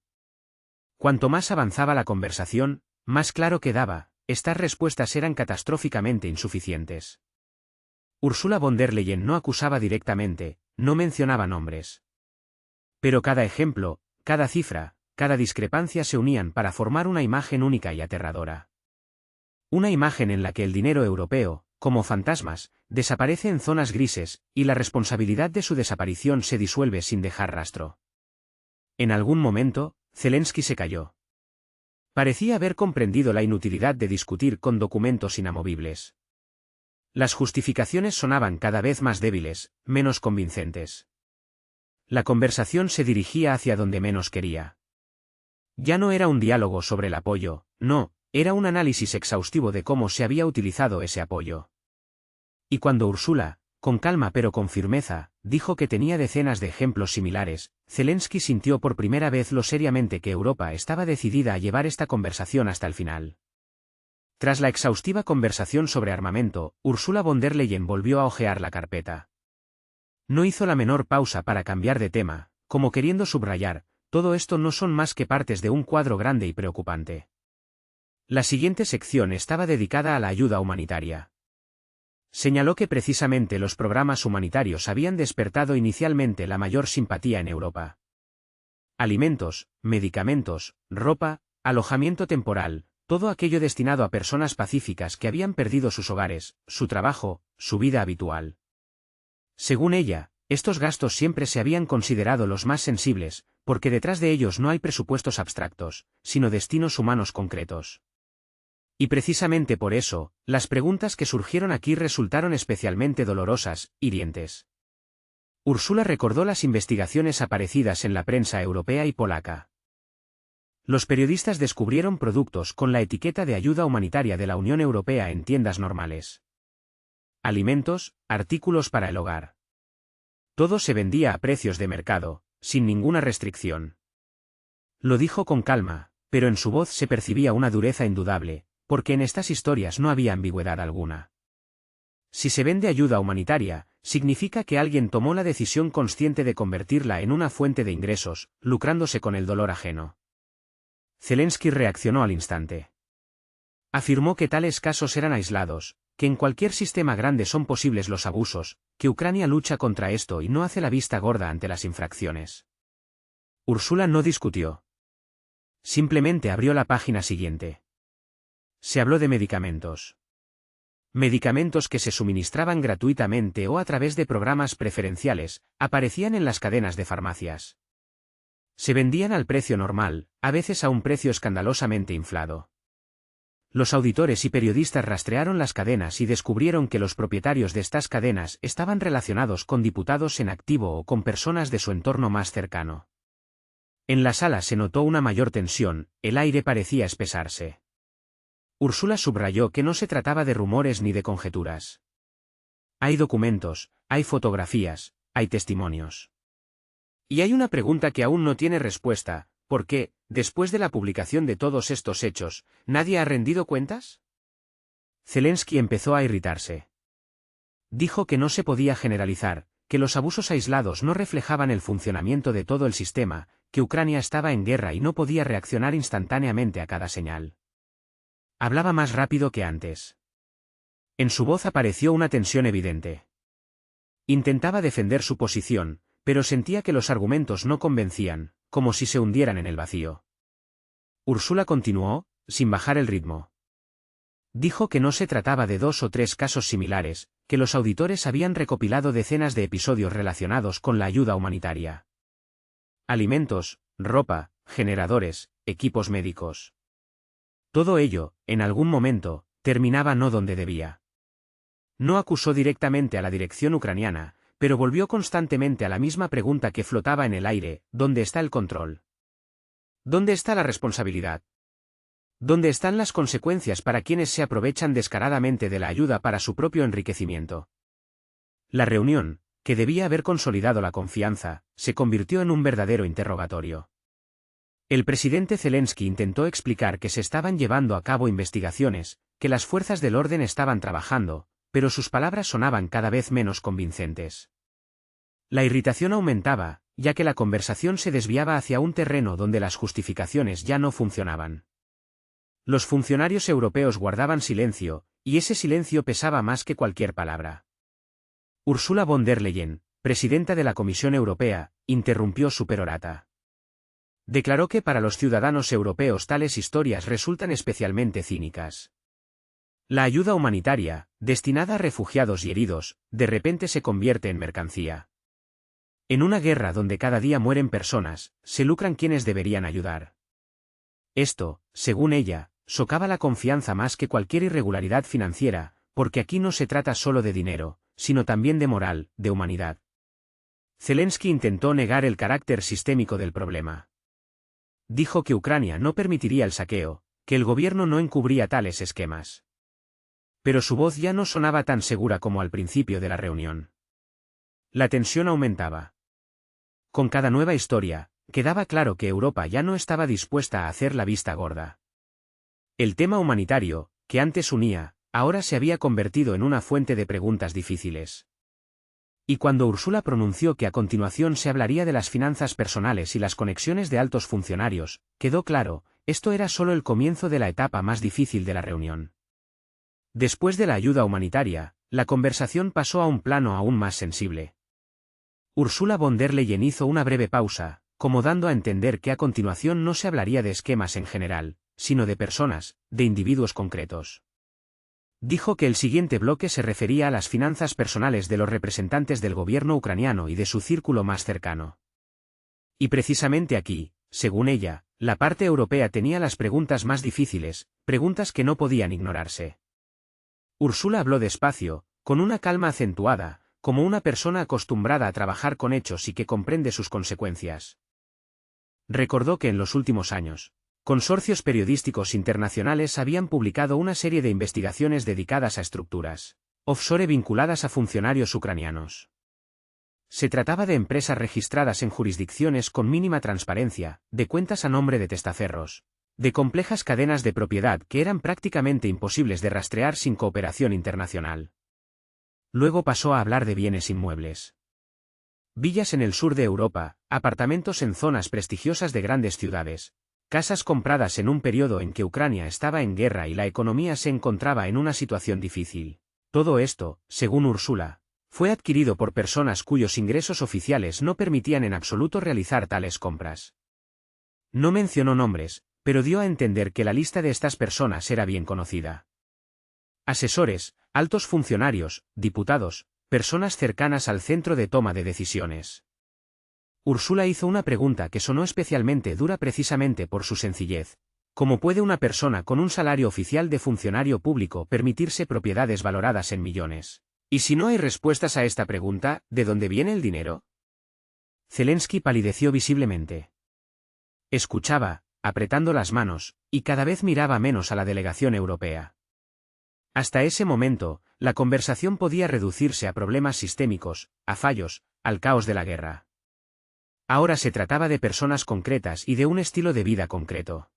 Cuanto más avanzaba la conversación, más claro quedaba, estas respuestas eran catastróficamente insuficientes. Ursula von der Leyen no acusaba directamente, no mencionaba nombres. Pero cada ejemplo, cada cifra, cada discrepancia se unían para formar una imagen única y aterradora. Una imagen en la que el dinero europeo, como fantasmas, desaparece en zonas grises, y la responsabilidad de su desaparición se disuelve sin dejar rastro. En algún momento, Zelensky se calló. Parecía haber comprendido la inutilidad de discutir con documentos inamovibles. Las justificaciones sonaban cada vez más débiles, menos convincentes. La conversación se dirigía hacia donde menos quería. Ya no era un diálogo sobre el apoyo, no, era un análisis exhaustivo de cómo se había utilizado ese apoyo. Y cuando Úrsula, con calma pero con firmeza, dijo que tenía decenas de ejemplos similares, Zelensky sintió por primera vez lo seriamente que Europa estaba decidida a llevar esta conversación hasta el final. Tras la exhaustiva conversación sobre armamento, Ursula von der Leyen volvió a hojear la carpeta. No hizo la menor pausa para cambiar de tema, como queriendo subrayar, todo esto no son más que partes de un cuadro grande y preocupante. La siguiente sección estaba dedicada a la ayuda humanitaria. Señaló que precisamente los programas humanitarios habían despertado inicialmente la mayor simpatía en Europa. Alimentos, medicamentos, ropa, alojamiento temporal, todo aquello destinado a personas pacíficas que habían perdido sus hogares, su trabajo, su vida habitual. Según ella, estos gastos siempre se habían considerado los más sensibles, porque detrás de ellos no hay presupuestos abstractos, sino destinos humanos concretos. Y precisamente por eso, las preguntas que surgieron aquí resultaron especialmente dolorosas, hirientes. Úrsula recordó las investigaciones aparecidas en la prensa europea y polaca. Los periodistas descubrieron productos con la etiqueta de ayuda humanitaria de la Unión Europea en tiendas normales. Alimentos, artículos para el hogar. Todo se vendía a precios de mercado, sin ninguna restricción. Lo dijo con calma, pero en su voz se percibía una dureza indudable, porque en estas historias no había ambigüedad alguna. Si se vende ayuda humanitaria, significa que alguien tomó la decisión consciente de convertirla en una fuente de ingresos, lucrándose con el dolor ajeno. Zelensky reaccionó al instante. Afirmó que tales casos eran aislados, que en cualquier sistema grande son posibles los abusos, que Ucrania lucha contra esto y no hace la vista gorda ante las infracciones. Úrsula no discutió. Simplemente abrió la página siguiente. Se habló de medicamentos. Medicamentos que se suministraban gratuitamente o a través de programas preferenciales, aparecían en las cadenas de farmacias. Se vendían al precio normal, a veces a un precio escandalosamente inflado. Los auditores y periodistas rastrearon las cadenas y descubrieron que los propietarios de estas cadenas estaban relacionados con diputados en activo o con personas de su entorno más cercano. En la sala se notó una mayor tensión, el aire parecía espesarse. Úrsula subrayó que no se trataba de rumores ni de conjeturas. Hay documentos, hay fotografías, hay testimonios. Y hay una pregunta que aún no tiene respuesta: ¿por qué, después de la publicación de todos estos hechos, nadie ha rendido cuentas? Zelensky empezó a irritarse. Dijo que no se podía generalizar, que los abusos aislados no reflejaban el funcionamiento de todo el sistema, que Ucrania estaba en guerra y no podía reaccionar instantáneamente a cada señal. Hablaba más rápido que antes. En su voz apareció una tensión evidente. Intentaba defender su posición, pero sentía que los argumentos no convencían, como si se hundieran en el vacío. Úrsula continuó, sin bajar el ritmo. Dijo que no se trataba de 2 o 3 casos similares, que los auditores habían recopilado decenas de episodios relacionados con la ayuda humanitaria. Alimentos, ropa, generadores, equipos médicos. Todo ello, en algún momento, terminaba no donde debía. No acusó directamente a la dirección ucraniana, pero volvió constantemente a la misma pregunta que flotaba en el aire: ¿dónde está el control? ¿Dónde está la responsabilidad? ¿Dónde están las consecuencias para quienes se aprovechan descaradamente de la ayuda para su propio enriquecimiento? La reunión, que debía haber consolidado la confianza, se convirtió en un verdadero interrogatorio. El presidente Zelensky intentó explicar que se estaban llevando a cabo investigaciones, que las fuerzas del orden estaban trabajando, pero sus palabras sonaban cada vez menos convincentes. La irritación aumentaba, ya que la conversación se desviaba hacia un terreno donde las justificaciones ya no funcionaban. Los funcionarios europeos guardaban silencio, y ese silencio pesaba más que cualquier palabra. Ursula von der Leyen, presidenta de la Comisión Europea, interrumpió su perorata. Declaró que para los ciudadanos europeos tales historias resultan especialmente cínicas. La ayuda humanitaria, destinada a refugiados y heridos, de repente se convierte en mercancía. En una guerra donde cada día mueren personas, se lucran quienes deberían ayudar. Esto, según ella, socava la confianza más que cualquier irregularidad financiera, porque aquí no se trata solo de dinero, sino también de moral, de humanidad. Zelensky intentó negar el carácter sistémico del problema. Dijo que Ucrania no permitiría el saqueo, que el gobierno no encubría tales esquemas. Pero su voz ya no sonaba tan segura como al principio de la reunión. La tensión aumentaba. Con cada nueva historia, quedaba claro que Europa ya no estaba dispuesta a hacer la vista gorda. El tema humanitario, que antes unía, ahora se había convertido en una fuente de preguntas difíciles. Y cuando Úrsula pronunció que a continuación se hablaría de las finanzas personales y las conexiones de altos funcionarios, quedó claro, esto era solo el comienzo de la etapa más difícil de la reunión. Después de la ayuda humanitaria, la conversación pasó a un plano aún más sensible. Ursula von der Leyen hizo una breve pausa, como dando a entender que a continuación no se hablaría de esquemas en general, sino de personas, de individuos concretos. Dijo que el siguiente bloque se refería a las finanzas personales de los representantes del gobierno ucraniano y de su círculo más cercano. Y precisamente aquí, según ella, la parte europea tenía las preguntas más difíciles, preguntas que no podían ignorarse. Ursula habló despacio, con una calma acentuada, como una persona acostumbrada a trabajar con hechos y que comprende sus consecuencias. Recordó que en los últimos años, consorcios periodísticos internacionales habían publicado una serie de investigaciones dedicadas a estructuras offshore vinculadas a funcionarios ucranianos. Se trataba de empresas registradas en jurisdicciones con mínima transparencia, de cuentas a nombre de testaferros, de complejas cadenas de propiedad que eran prácticamente imposibles de rastrear sin cooperación internacional. Luego pasó a hablar de bienes inmuebles. Villas en el sur de Europa, apartamentos en zonas prestigiosas de grandes ciudades, casas compradas en un periodo en que Ucrania estaba en guerra y la economía se encontraba en una situación difícil. Todo esto, según Ursula, fue adquirido por personas cuyos ingresos oficiales no permitían en absoluto realizar tales compras. No mencionó nombres, pero dio a entender que la lista de estas personas era bien conocida. Asesores, altos funcionarios, diputados, personas cercanas al centro de toma de decisiones. Ursula hizo una pregunta que sonó especialmente dura precisamente por su sencillez. ¿Cómo puede una persona con un salario oficial de funcionario público permitirse propiedades valoradas en millones? Y si no hay respuestas a esta pregunta, ¿de dónde viene el dinero? Zelensky palideció visiblemente. Escuchaba, apretando las manos, y cada vez miraba menos a la delegación europea. Hasta ese momento, la conversación podía reducirse a problemas sistémicos, a fallos, al caos de la guerra. Ahora se trataba de personas concretas y de un estilo de vida concreto.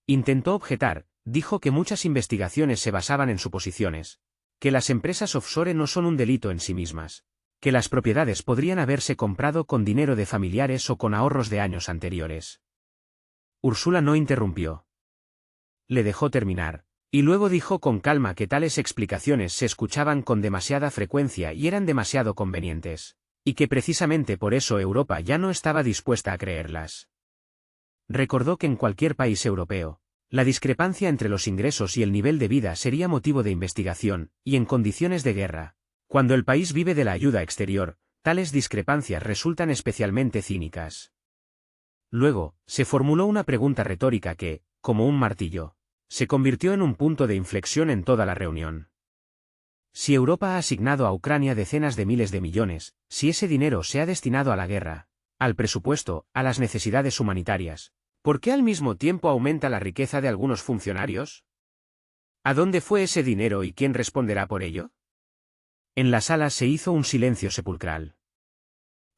Intentó objetar, dijo que muchas investigaciones se basaban en suposiciones, que las empresas offshore no son un delito en sí mismas, que las propiedades podrían haberse comprado con dinero de familiares o con ahorros de años anteriores. Ursula no interrumpió. Le dejó terminar. Y luego dijo con calma que tales explicaciones se escuchaban con demasiada frecuencia y eran demasiado convenientes, y que precisamente por eso Europa ya no estaba dispuesta a creerlas. Recordó que en cualquier país europeo, la discrepancia entre los ingresos y el nivel de vida sería motivo de investigación, y en condiciones de guerra, cuando el país vive de la ayuda exterior, tales discrepancias resultan especialmente cínicas. Luego, se formuló una pregunta retórica que, como un martillo, se convirtió en un punto de inflexión en toda la reunión. Si Europa ha asignado a Ucrania decenas de miles de millones, si ese dinero se ha destinado a la guerra, al presupuesto, a las necesidades humanitarias, ¿por qué al mismo tiempo aumenta la riqueza de algunos funcionarios? ¿A dónde fue ese dinero y quién responderá por ello? En la sala se hizo un silencio sepulcral.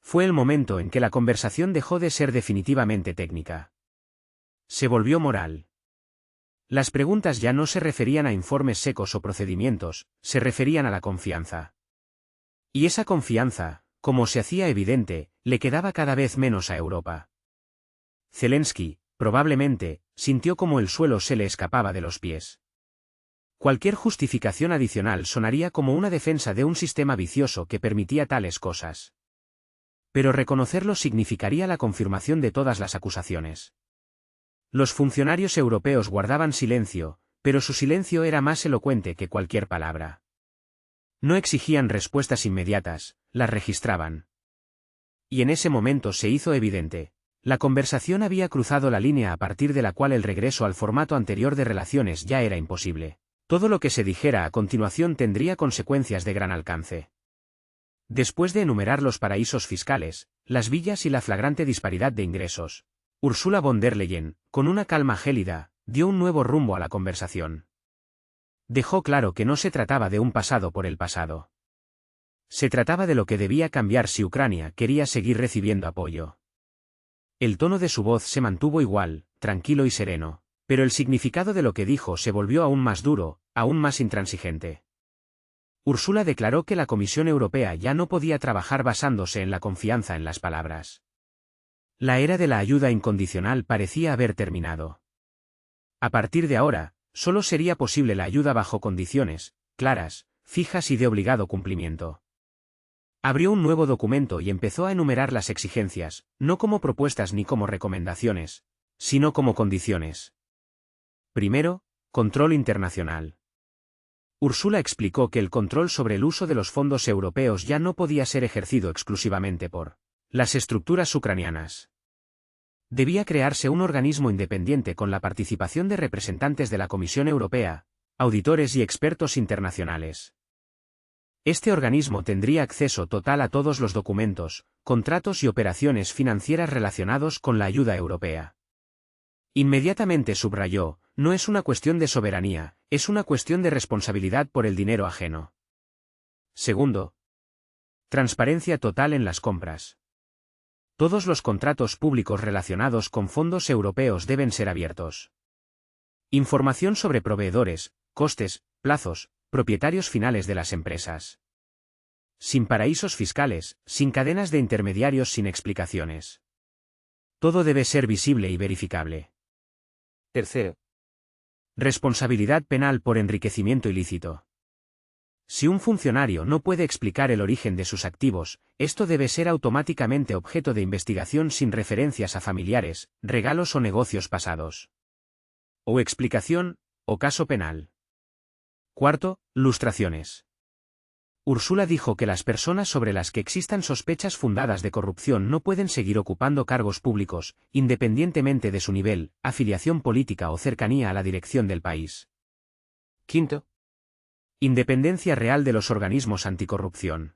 Fue el momento en que la conversación dejó de ser definitivamente técnica. Se volvió moral. Las preguntas ya no se referían a informes secos o procedimientos, se referían a la confianza. Y esa confianza, como se hacía evidente, le quedaba cada vez menos a Europa. Zelensky, probablemente, sintió como el suelo se le escapaba de los pies. Cualquier justificación adicional sonaría como una defensa de un sistema vicioso que permitía tales cosas. Pero reconocerlo significaría la confirmación de todas las acusaciones. Los funcionarios europeos guardaban silencio, pero su silencio era más elocuente que cualquier palabra. No exigían respuestas inmediatas, las registraban. Y en ese momento se hizo evidente. La conversación había cruzado la línea a partir de la cual el regreso al formato anterior de relaciones ya era imposible. Todo lo que se dijera a continuación tendría consecuencias de gran alcance. Después de enumerar los paraísos fiscales, las villas y la flagrante disparidad de ingresos, Ursula von der Leyen, con una calma gélida, dio un nuevo rumbo a la conversación. Dejó claro que no se trataba de un pasado por el pasado. Se trataba de lo que debía cambiar si Ucrania quería seguir recibiendo apoyo. El tono de su voz se mantuvo igual, tranquilo y sereno, pero el significado de lo que dijo se volvió aún más duro, aún más intransigente. Ursula declaró que la Comisión Europea ya no podía trabajar basándose en la confianza en las palabras. La era de la ayuda incondicional parecía haber terminado. A partir de ahora, solo sería posible la ayuda bajo condiciones claras, fijas y de obligado cumplimiento. Abrió un nuevo documento y empezó a enumerar las exigencias, no como propuestas ni como recomendaciones, sino como condiciones. Primero, control internacional. Ursula explicó que el control sobre el uso de los fondos europeos ya no podía ser ejercido exclusivamente por las estructuras ucranianas. Debía crearse un organismo independiente con la participación de representantes de la Comisión Europea, auditores y expertos internacionales. Este organismo tendría acceso total a todos los documentos, contratos y operaciones financieras relacionados con la ayuda europea. Inmediatamente subrayó, no es una cuestión de soberanía, es una cuestión de responsabilidad por el dinero ajeno. Segundo, transparencia total en las compras. Todos los contratos públicos relacionados con fondos europeos deben ser abiertos. Información sobre proveedores, costes, plazos, propietarios finales de las empresas. Sin paraísos fiscales, sin cadenas de intermediarios, sin explicaciones. Todo debe ser visible y verificable. Tercero, responsabilidad penal por enriquecimiento ilícito. Si un funcionario no puede explicar el origen de sus activos, esto debe ser automáticamente objeto de investigación sin referencias a familiares, regalos o negocios pasados. O explicación, o caso penal. Cuarto, lustraciones. Ursula dijo que las personas sobre las que existan sospechas fundadas de corrupción no pueden seguir ocupando cargos públicos, independientemente de su nivel, afiliación política o cercanía a la dirección del país. Quinto, independencia real de los organismos anticorrupción.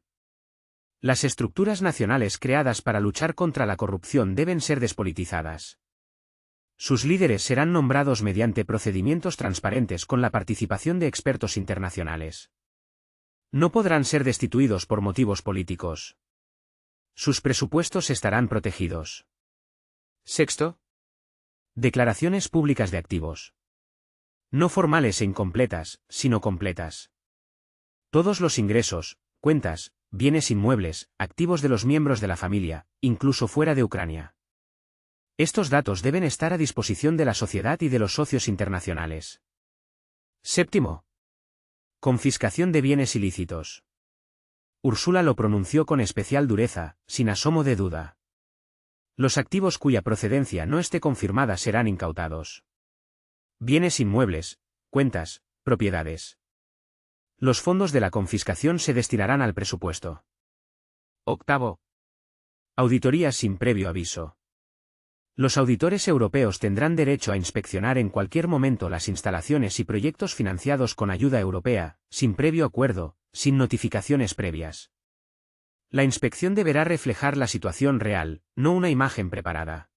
Las estructuras nacionales creadas para luchar contra la corrupción deben ser despolitizadas. Sus líderes serán nombrados mediante procedimientos transparentes con la participación de expertos internacionales. No podrán ser destituidos por motivos políticos. Sus presupuestos estarán protegidos. Sexto, declaraciones públicas de activos. No formales e incompletas, sino completas. Todos los ingresos, cuentas, bienes inmuebles, activos de los miembros de la familia, incluso fuera de Ucrania. Estos datos deben estar a disposición de la sociedad y de los socios internacionales. Séptimo, confiscación de bienes ilícitos. Ursula lo pronunció con especial dureza, sin asomo de duda. Los activos cuya procedencia no esté confirmada serán incautados. Bienes inmuebles, cuentas, propiedades. Los fondos de la confiscación se destinarán al presupuesto. Octavo, auditorías sin previo aviso. Los auditores europeos tendrán derecho a inspeccionar en cualquier momento las instalaciones y proyectos financiados con ayuda europea, sin previo acuerdo, sin notificaciones previas. La inspección deberá reflejar la situación real, no una imagen preparada.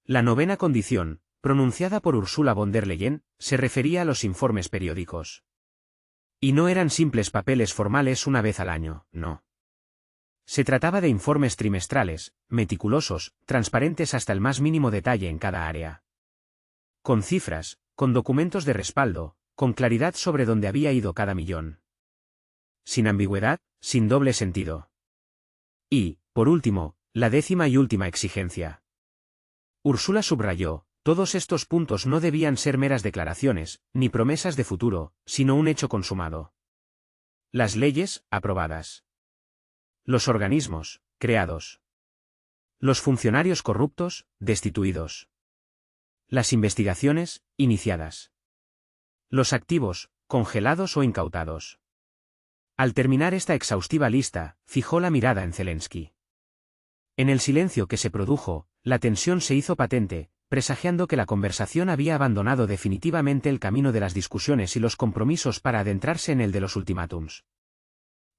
La novena condición, pronunciada por Ursula von der Leyen, se refería a los informes periódicos. Y no eran simples papeles formales una vez al año, no. Se trataba de informes trimestrales, meticulosos, transparentes hasta el más mínimo detalle en cada área. Con cifras, con documentos de respaldo, con claridad sobre dónde había ido cada millón. Sin ambigüedad, sin doble sentido. Y, por último, la décima y última exigencia. Ursula subrayó, todos estos puntos no debían ser meras declaraciones, ni promesas de futuro, sino un hecho consumado. Las leyes, aprobadas. Los organismos, creados. Los funcionarios corruptos, destituidos. Las investigaciones, iniciadas. Los activos, congelados o incautados. Al terminar esta exhaustiva lista, fijó la mirada en Zelensky. En el silencio que se produjo, la tensión se hizo patente, presagiando que la conversación había abandonado definitivamente el camino de las discusiones y los compromisos para adentrarse en el de los ultimátums.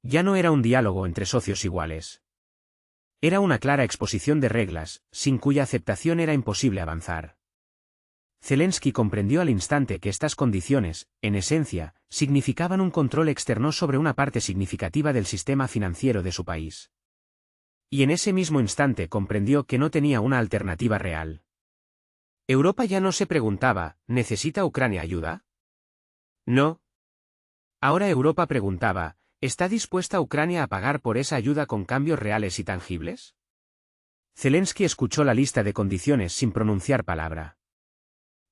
Ya no era un diálogo entre socios iguales. Era una clara exposición de reglas, sin cuya aceptación era imposible avanzar. Zelensky comprendió al instante que estas condiciones, en esencia, significaban un control externo sobre una parte significativa del sistema financiero de su país. Y en ese mismo instante comprendió que no tenía una alternativa real. Europa ya no se preguntaba, ¿necesita Ucrania ayuda? No. Ahora Europa preguntaba, ¿está dispuesta Ucrania a pagar por esa ayuda con cambios reales y tangibles? Zelensky escuchó la lista de condiciones sin pronunciar palabra.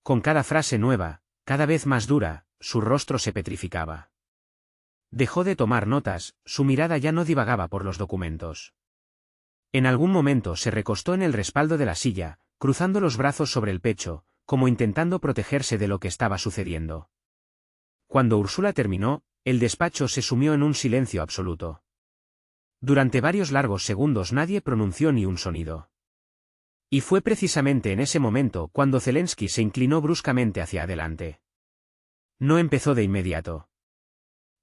Con cada frase nueva, cada vez más dura, su rostro se petrificaba. Dejó de tomar notas, su mirada ya no divagaba por los documentos. En algún momento se recostó en el respaldo de la silla, cruzando los brazos sobre el pecho, como intentando protegerse de lo que estaba sucediendo. Cuando Úrsula terminó, el despacho se sumió en un silencio absoluto. Durante varios largos segundos nadie pronunció ni un sonido. Y fue precisamente en ese momento cuando Zelensky se inclinó bruscamente hacia adelante. No empezó de inmediato.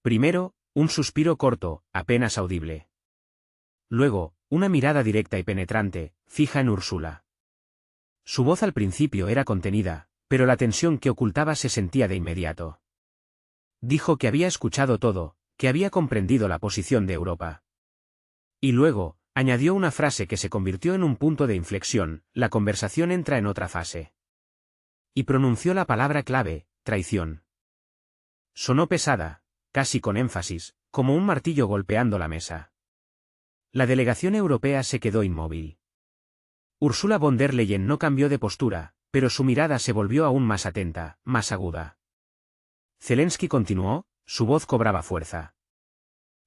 Primero, un suspiro corto, apenas audible. Luego, una mirada directa y penetrante, fija en Úrsula. Su voz al principio era contenida, pero la tensión que ocultaba se sentía de inmediato. Dijo que había escuchado todo, que había comprendido la posición de Europa. Y luego, añadió una frase que se convirtió en un punto de inflexión: la conversación entra en otra fase. Y pronunció la palabra clave: traición. Sonó pesada, casi con énfasis, como un martillo golpeando la mesa. La delegación europea se quedó inmóvil. Ursula von der Leyen no cambió de postura, pero su mirada se volvió aún más atenta, más aguda. Zelensky continuó, su voz cobraba fuerza.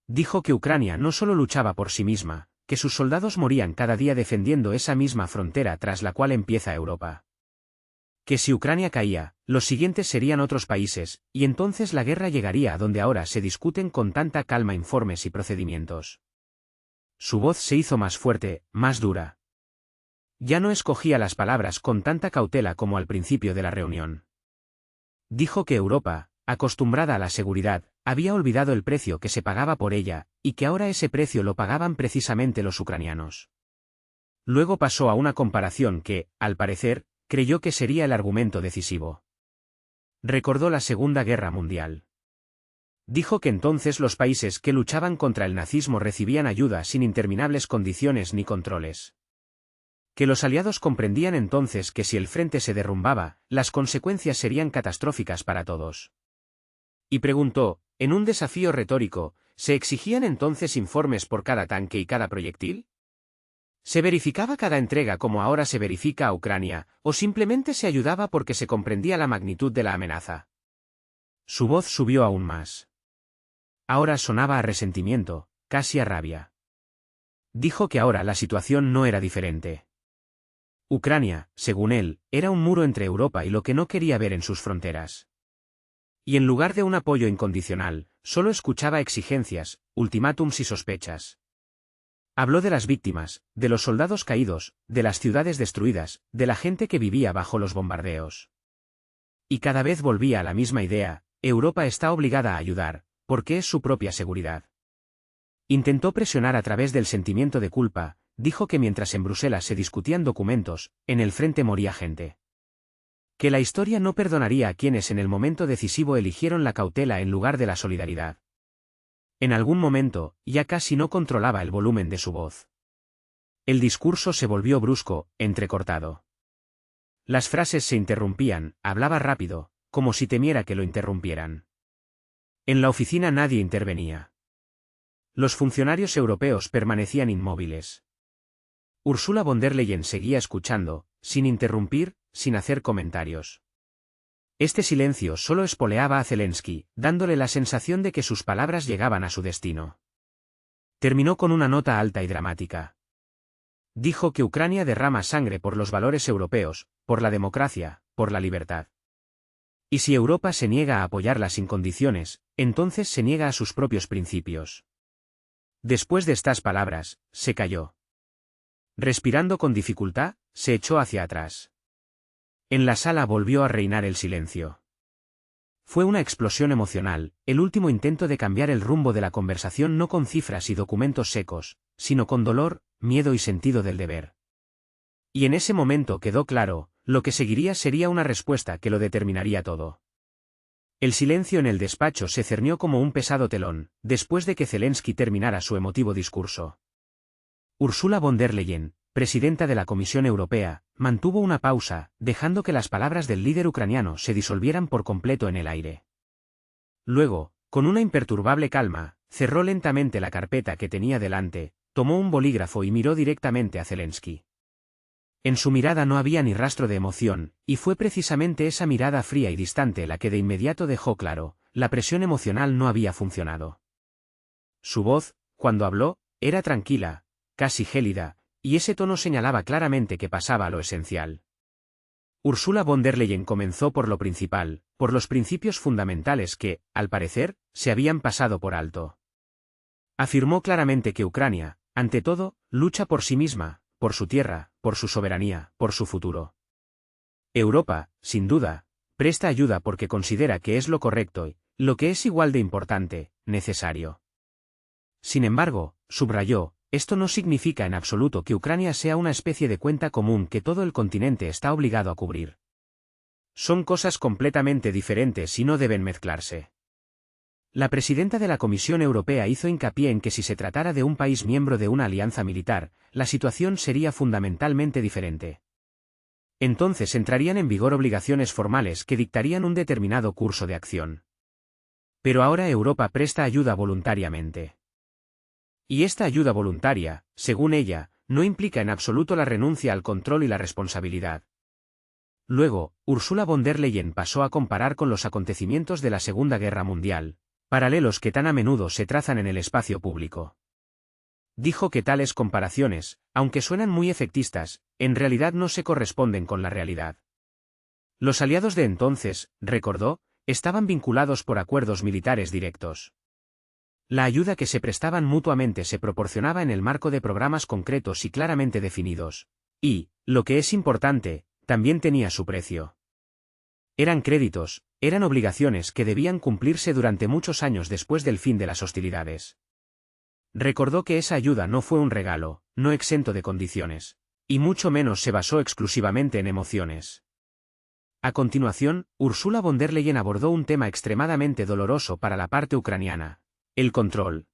Dijo que Ucrania no solo luchaba por sí misma, que sus soldados morían cada día defendiendo esa misma frontera tras la cual empieza Europa. Que si Ucrania caía, los siguientes serían otros países, y entonces la guerra llegaría a donde ahora se discuten con tanta calma informes y procedimientos. Su voz se hizo más fuerte, más dura. Ya no escogía las palabras con tanta cautela como al principio de la reunión. Dijo que Europa, acostumbrada a la seguridad, había olvidado el precio que se pagaba por ella, y que ahora ese precio lo pagaban precisamente los ucranianos. Luego pasó a una comparación que, al parecer, creyó que sería el argumento decisivo. Recordó la Segunda Guerra Mundial. Dijo que entonces los países que luchaban contra el nazismo recibían ayuda sin interminables condiciones ni controles. Que los aliados comprendían entonces que si el frente se derrumbaba, las consecuencias serían catastróficas para todos. Y preguntó, en un desafío retórico, ¿se exigían entonces informes por cada tanque y cada proyectil? ¿Se verificaba cada entrega como ahora se verifica a Ucrania, o simplemente se ayudaba porque se comprendía la magnitud de la amenaza? Su voz subió aún más. Ahora sonaba a resentimiento, casi a rabia. Dijo que ahora la situación no era diferente. Ucrania, según él, era un muro entre Europa y lo que no quería ver en sus fronteras. Y en lugar de un apoyo incondicional, solo escuchaba exigencias, ultimátums y sospechas. Habló de las víctimas, de los soldados caídos, de las ciudades destruidas, de la gente que vivía bajo los bombardeos. Y cada vez volvía a la misma idea: Europa está obligada a ayudar, porque es su propia seguridad. Intentó presionar a través del sentimiento de culpa. Dijo que mientras en Bruselas se discutían documentos, en el frente moría gente. Que la historia no perdonaría a quienes en el momento decisivo eligieron la cautela en lugar de la solidaridad. En algún momento, ya casi no controlaba el volumen de su voz. El discurso se volvió brusco, entrecortado. Las frases se interrumpían, hablaba rápido, como si temiera que lo interrumpieran. En la oficina nadie intervenía. Los funcionarios europeos permanecían inmóviles. Ursula von der Leyen seguía escuchando, sin interrumpir, sin hacer comentarios. Este silencio solo espoleaba a Zelensky, dándole la sensación de que sus palabras llegaban a su destino. Terminó con una nota alta y dramática. Dijo que Ucrania derrama sangre por los valores europeos, por la democracia, por la libertad. Y si Europa se niega a apoyarla sin condiciones, entonces se niega a sus propios principios. Después de estas palabras, se calló. Respirando con dificultad, se echó hacia atrás. En la sala volvió a reinar el silencio. Fue una explosión emocional, el último intento de cambiar el rumbo de la conversación, no con cifras y documentos secos, sino con dolor, miedo y sentido del deber. Y en ese momento quedó claro, lo que seguiría sería una respuesta que lo determinaría todo. El silencio en el despacho se cernió como un pesado telón, después de que Zelensky terminara su emotivo discurso. Ursula von der Leyen, presidenta de la Comisión Europea, mantuvo una pausa, dejando que las palabras del líder ucraniano se disolvieran por completo en el aire. Luego, con una imperturbable calma, cerró lentamente la carpeta que tenía delante, tomó un bolígrafo y miró directamente a Zelensky. En su mirada no había ni rastro de emoción, y fue precisamente esa mirada fría y distante la que de inmediato dejó claro, la presión emocional no había funcionado. Su voz, cuando habló, era tranquila, casi gélida, y ese tono señalaba claramente que pasaba a lo esencial. Ursula von der Leyen comenzó por lo principal, por los principios fundamentales que, al parecer, se habían pasado por alto. Afirmó claramente que Ucrania, ante todo, lucha por sí misma, por su tierra, por su soberanía, por su futuro. Europa, sin duda, presta ayuda porque considera que es lo correcto y, lo que es igual de importante, necesario. Sin embargo, subrayó, esto no significa en absoluto que Ucrania sea una especie de cuenta común que todo el continente está obligado a cubrir. Son cosas completamente diferentes y no deben mezclarse. La presidenta de la Comisión Europea hizo hincapié en que si se tratara de un país miembro de una alianza militar, la situación sería fundamentalmente diferente. Entonces entrarían en vigor obligaciones formales que dictarían un determinado curso de acción. Pero ahora Europa presta ayuda voluntariamente. Y esta ayuda voluntaria, según ella, no implica en absoluto la renuncia al control y la responsabilidad. Luego, Ursula von der Leyen pasó a comparar con los acontecimientos de la Segunda Guerra Mundial, paralelos que tan a menudo se trazan en el espacio público. Dijo que tales comparaciones, aunque suenan muy efectistas, en realidad no se corresponden con la realidad. Los aliados de entonces, recordó, estaban vinculados por acuerdos militares directos. La ayuda que se prestaban mutuamente se proporcionaba en el marco de programas concretos y claramente definidos. Y, lo que es importante, también tenía su precio. Eran créditos, eran obligaciones que debían cumplirse durante muchos años después del fin de las hostilidades. Recordó que esa ayuda no fue un regalo, no exento de condiciones, y mucho menos se basó exclusivamente en emociones. A continuación, Ursula von der Leyen abordó un tema extremadamente doloroso para la parte ucraniana: el control.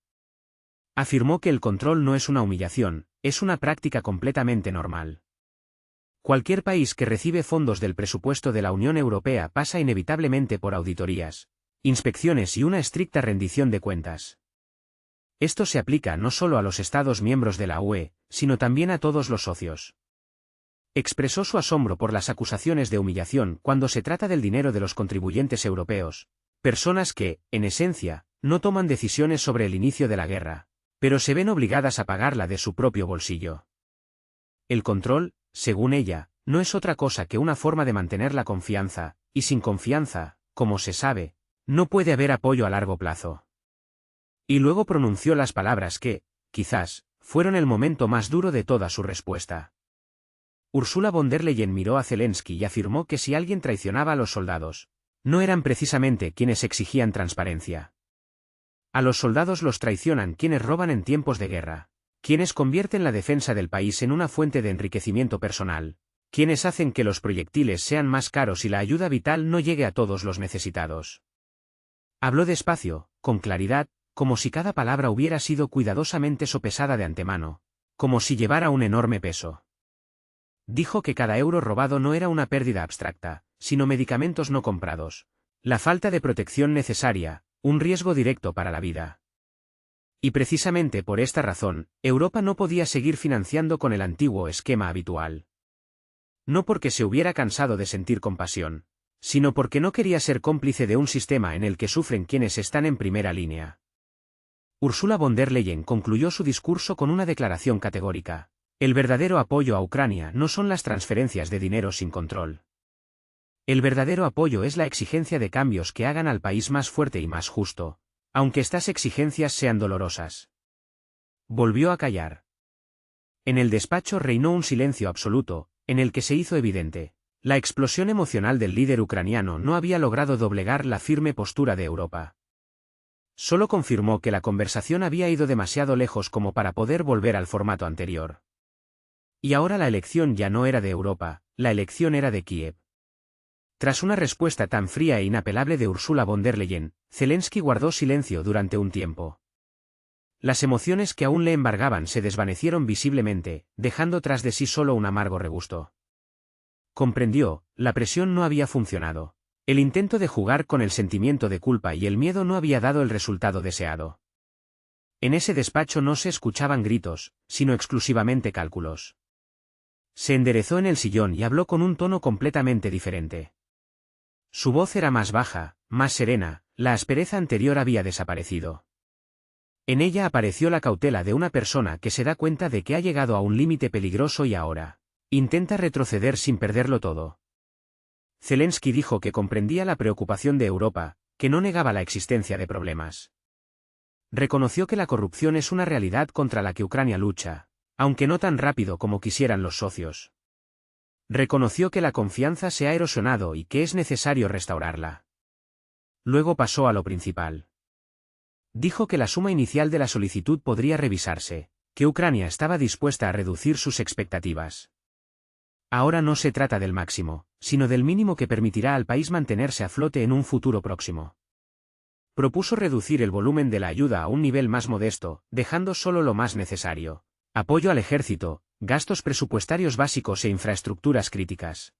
Afirmó que el control no es una humillación, es una práctica completamente normal. Cualquier país que recibe fondos del presupuesto de la Unión Europea pasa inevitablemente por auditorías, inspecciones y una estricta rendición de cuentas. Esto se aplica no solo a los Estados miembros de la UE, sino también a todos los socios. Expresó su asombro por las acusaciones de humillación cuando se trata del dinero de los contribuyentes europeos, personas que, en esencia, no toman decisiones sobre el inicio de la guerra, pero se ven obligadas a pagarla de su propio bolsillo. El control, según ella, no es otra cosa que una forma de mantener la confianza, y sin confianza, como se sabe, no puede haber apoyo a largo plazo. Y luego pronunció las palabras que, quizás, fueron el momento más duro de toda su respuesta. Ursula von der Leyen miró a Zelensky y afirmó que si alguien traicionaba a los soldados, no eran precisamente quienes exigían transparencia. A los soldados los traicionan quienes roban en tiempos de guerra, quienes convierten la defensa del país en una fuente de enriquecimiento personal, quienes hacen que los proyectiles sean más caros y la ayuda vital no llegue a todos los necesitados. Habló despacio, con claridad, como si cada palabra hubiera sido cuidadosamente sopesada de antemano, como si llevara un enorme peso. Dijo que cada euro robado no era una pérdida abstracta, sino medicamentos no comprados, la falta de protección necesaria, un riesgo directo para la vida. Y precisamente por esta razón, Europa no podía seguir financiando con el antiguo esquema habitual. No porque se hubiera cansado de sentir compasión, sino porque no quería ser cómplice de un sistema en el que sufren quienes están en primera línea. Ursula von der Leyen concluyó su discurso con una declaración categórica: el verdadero apoyo a Ucrania no son las transferencias de dinero sin control. El verdadero apoyo es la exigencia de cambios que hagan al país más fuerte y más justo, aunque estas exigencias sean dolorosas. Volvió a callar. En el despacho reinó un silencio absoluto, en el que se hizo evidente: la explosión emocional del líder ucraniano no había logrado doblegar la firme postura de Europa. Solo confirmó que la conversación había ido demasiado lejos como para poder volver al formato anterior. Y ahora la elección ya no era de Europa, la elección era de Kiev. Tras una respuesta tan fría e inapelable de Ursula von der Leyen, Zelensky guardó silencio durante un tiempo. Las emociones que aún le embargaban se desvanecieron visiblemente, dejando tras de sí solo un amargo regusto. Comprendió, la presión no había funcionado. El intento de jugar con el sentimiento de culpa y el miedo no había dado el resultado deseado. En ese despacho no se escuchaban gritos, sino exclusivamente cálculos. Se enderezó en el sillón y habló con un tono completamente diferente. Su voz era más baja, más serena, la aspereza anterior había desaparecido. En ella apareció la cautela de una persona que se da cuenta de que ha llegado a un límite peligroso y ahora intenta retroceder sin perderlo todo. Zelensky dijo que comprendía la preocupación de Europa, que no negaba la existencia de problemas. Reconoció que la corrupción es una realidad contra la que Ucrania lucha, aunque no tan rápido como quisieran los socios. Reconoció que la confianza se ha erosionado y que es necesario restaurarla. Luego pasó a lo principal. Dijo que la suma inicial de la solicitud podría revisarse, que Ucrania estaba dispuesta a reducir sus expectativas. Ahora no se trata del máximo, sino del mínimo que permitirá al país mantenerse a flote en un futuro próximo. Propuso reducir el volumen de la ayuda a un nivel más modesto, dejando solo lo más necesario: apoyo al ejército, gastos presupuestarios básicos e infraestructuras críticas.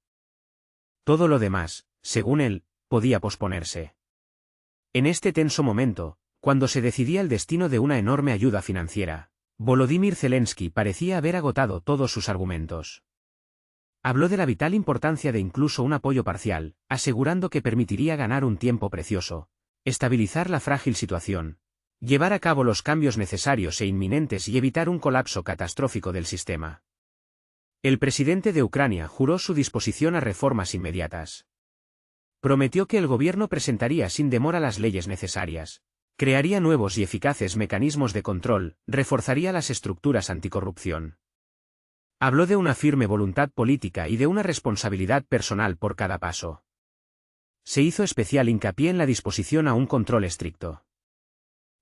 Todo lo demás, según él, podía posponerse. En este tenso momento, cuando se decidía el destino de una enorme ayuda financiera, Volodymyr Zelensky parecía haber agotado todos sus argumentos. Habló de la vital importancia de incluso un apoyo parcial, asegurando que permitiría ganar un tiempo precioso, estabilizar la frágil situación, llevar a cabo los cambios necesarios e inminentes y evitar un colapso catastrófico del sistema. El presidente de Ucrania juró su disposición a reformas inmediatas. Prometió que el gobierno presentaría sin demora las leyes necesarias, crearía nuevos y eficaces mecanismos de control, reforzaría las estructuras anticorrupción. Habló de una firme voluntad política y de una responsabilidad personal por cada paso. Se hizo especial hincapié en la disposición a un control estricto.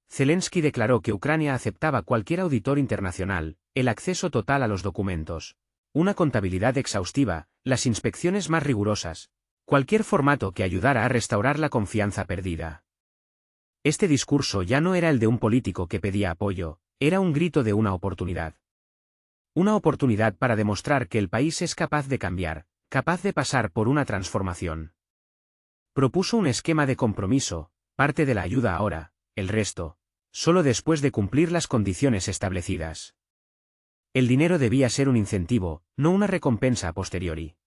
Zelensky declaró que Ucrania aceptaba cualquier auditor internacional, el acceso total a los documentos, una contabilidad exhaustiva, las inspecciones más rigurosas, cualquier formato que ayudara a restaurar la confianza perdida. Este discurso ya no era el de un político que pedía apoyo, era un grito de una oportunidad. Una oportunidad para demostrar que el país es capaz de cambiar, capaz de pasar por una transformación. Propuso un esquema de compromiso, parte de la ayuda ahora, el resto, solo después de cumplir las condiciones establecidas. El dinero debía ser un incentivo, no una recompensa a posteriori.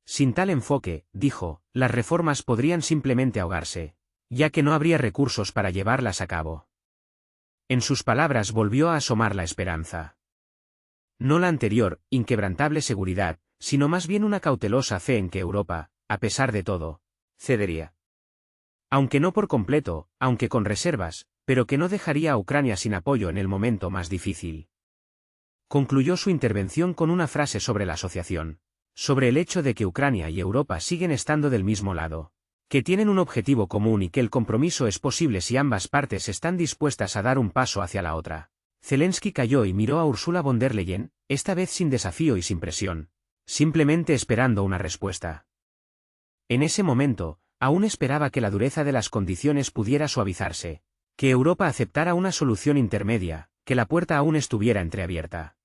Sin tal enfoque, dijo, las reformas podrían simplemente ahogarse, ya que no habría recursos para llevarlas a cabo. En sus palabras volvió a asomar la esperanza. No la anterior, inquebrantable seguridad, sino más bien una cautelosa fe en que Europa, a pesar de todo, cedería. Aunque no por completo, aunque con reservas, pero que no dejaría a Ucrania sin apoyo en el momento más difícil. Concluyó su intervención con una frase sobre la asociación, sobre el hecho de que Ucrania y Europa siguen estando del mismo lado, que tienen un objetivo común y que el compromiso es posible si ambas partes están dispuestas a dar un paso hacia la otra. Zelensky calló y miró a Ursula von der Leyen, esta vez sin desafío y sin presión, simplemente esperando una respuesta. En ese momento, aún esperaba que la dureza de las condiciones pudiera suavizarse, que Europa aceptara una solución intermedia, que la puerta aún estuviera entreabierta.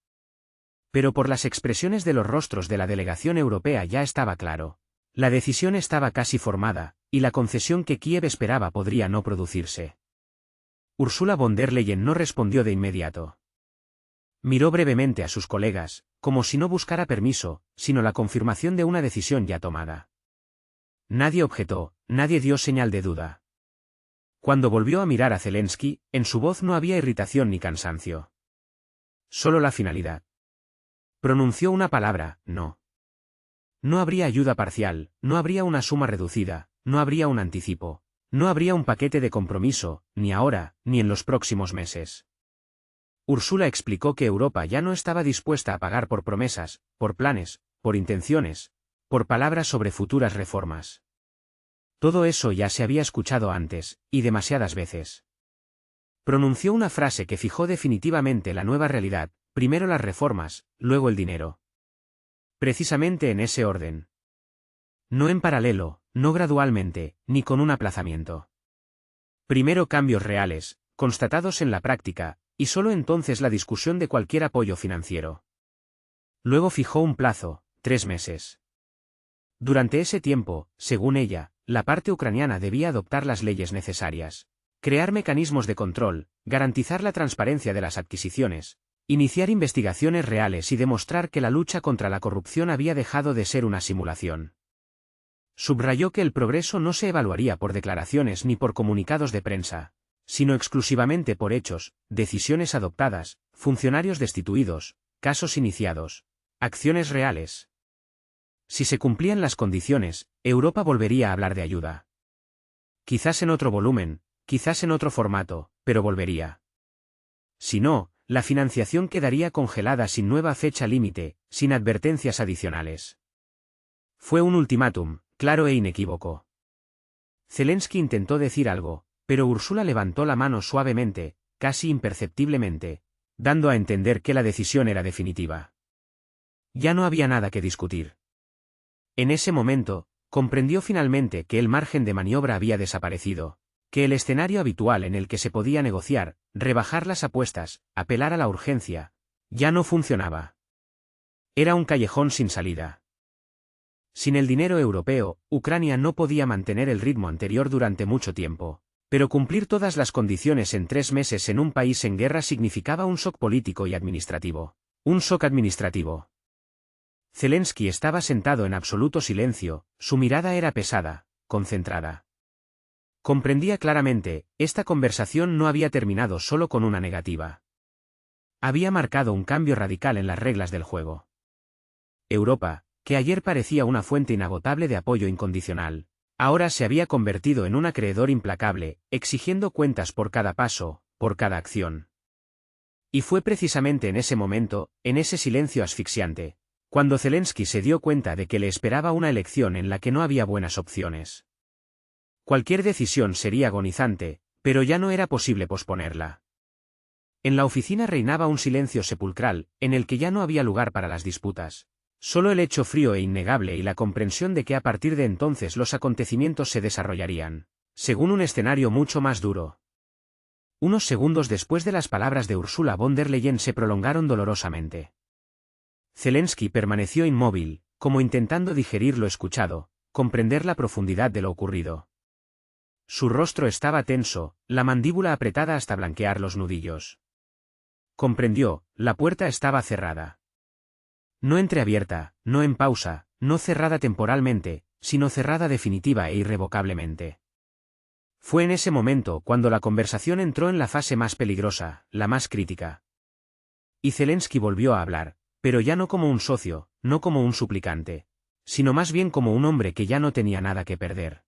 Pero por las expresiones de los rostros de la delegación europea ya estaba claro. La decisión estaba casi formada, y la concesión que Kiev esperaba podría no producirse. Ursula von der Leyen no respondió de inmediato. Miró brevemente a sus colegas, como si no buscara permiso, sino la confirmación de una decisión ya tomada. Nadie objetó, nadie dio señal de duda. Cuando volvió a mirar a Zelensky, en su voz no había irritación ni cansancio. Solo la finalidad. Pronunció una palabra: no. No habría ayuda parcial, no habría una suma reducida, no habría un anticipo, no habría un paquete de compromiso, ni ahora, ni en los próximos meses. Ursula explicó que Europa ya no estaba dispuesta a pagar por promesas, por planes, por intenciones, por palabras sobre futuras reformas. Todo eso ya se había escuchado antes, y demasiadas veces. Pronunció una frase que fijó definitivamente la nueva realidad: primero las reformas, luego el dinero. Precisamente en ese orden. No en paralelo, no gradualmente, ni con un aplazamiento. Primero cambios reales, constatados en la práctica, y solo entonces la discusión de cualquier apoyo financiero. Luego fijó un plazo: 3 meses. Durante ese tiempo, según ella, la parte ucraniana debía adoptar las leyes necesarias, crear mecanismos de control, garantizar la transparencia de las adquisiciones, Iniciar investigaciones reales y demostrar que la lucha contra la corrupción había dejado de ser una simulación. Subrayó que el progreso no se evaluaría por declaraciones ni por comunicados de prensa, sino exclusivamente por hechos, decisiones adoptadas, funcionarios destituidos, casos iniciados, acciones reales. Si se cumplían las condiciones, Europa volvería a hablar de ayuda. Quizás en otro volumen, quizás en otro formato, pero volvería. Si no, la financiación quedaría congelada sin nueva fecha límite, sin advertencias adicionales. Fue un ultimátum, claro e inequívoco. Zelensky intentó decir algo, pero Ursula levantó la mano suavemente, casi imperceptiblemente, dando a entender que la decisión era definitiva. Ya no había nada que discutir. En ese momento, comprendió finalmente que el margen de maniobra había desaparecido, que el escenario habitual en el que se podía negociar, rebajar las apuestas, apelar a la urgencia, ya no funcionaba. Era un callejón sin salida. Sin el dinero europeo, Ucrania no podía mantener el ritmo anterior durante mucho tiempo, pero cumplir todas las condiciones en 3 meses en un país en guerra significaba un shock político y administrativo. Un shock administrativo. Zelensky estaba sentado en absoluto silencio, su mirada era pesada, concentrada. Comprendía claramente, esta conversación no había terminado solo con una negativa. Había marcado un cambio radical en las reglas del juego. Europa, que ayer parecía una fuente inagotable de apoyo incondicional, ahora se había convertido en un acreedor implacable, exigiendo cuentas por cada paso, por cada acción. Y fue precisamente en ese momento, en ese silencio asfixiante, cuando Zelensky se dio cuenta de que le esperaba una elección en la que no había buenas opciones. Cualquier decisión sería agonizante, pero ya no era posible posponerla. En la oficina reinaba un silencio sepulcral, en el que ya no había lugar para las disputas. Solo el hecho frío e innegable y la comprensión de que a partir de entonces los acontecimientos se desarrollarían, según un escenario mucho más duro. Unos segundos después de las palabras de Ursula von der Leyen se prolongaron dolorosamente. Zelensky permaneció inmóvil, como intentando digerir lo escuchado, comprender la profundidad de lo ocurrido. Su rostro estaba tenso, la mandíbula apretada hasta blanquear los nudillos. Comprendió, la puerta estaba cerrada. No entreabierta, no en pausa, no cerrada temporalmente, sino cerrada definitiva e irrevocablemente. Fue en ese momento cuando la conversación entró en la fase más peligrosa, la más crítica. Y Zelensky volvió a hablar, pero ya no como un socio, no como un suplicante, sino más bien como un hombre que ya no tenía nada que perder.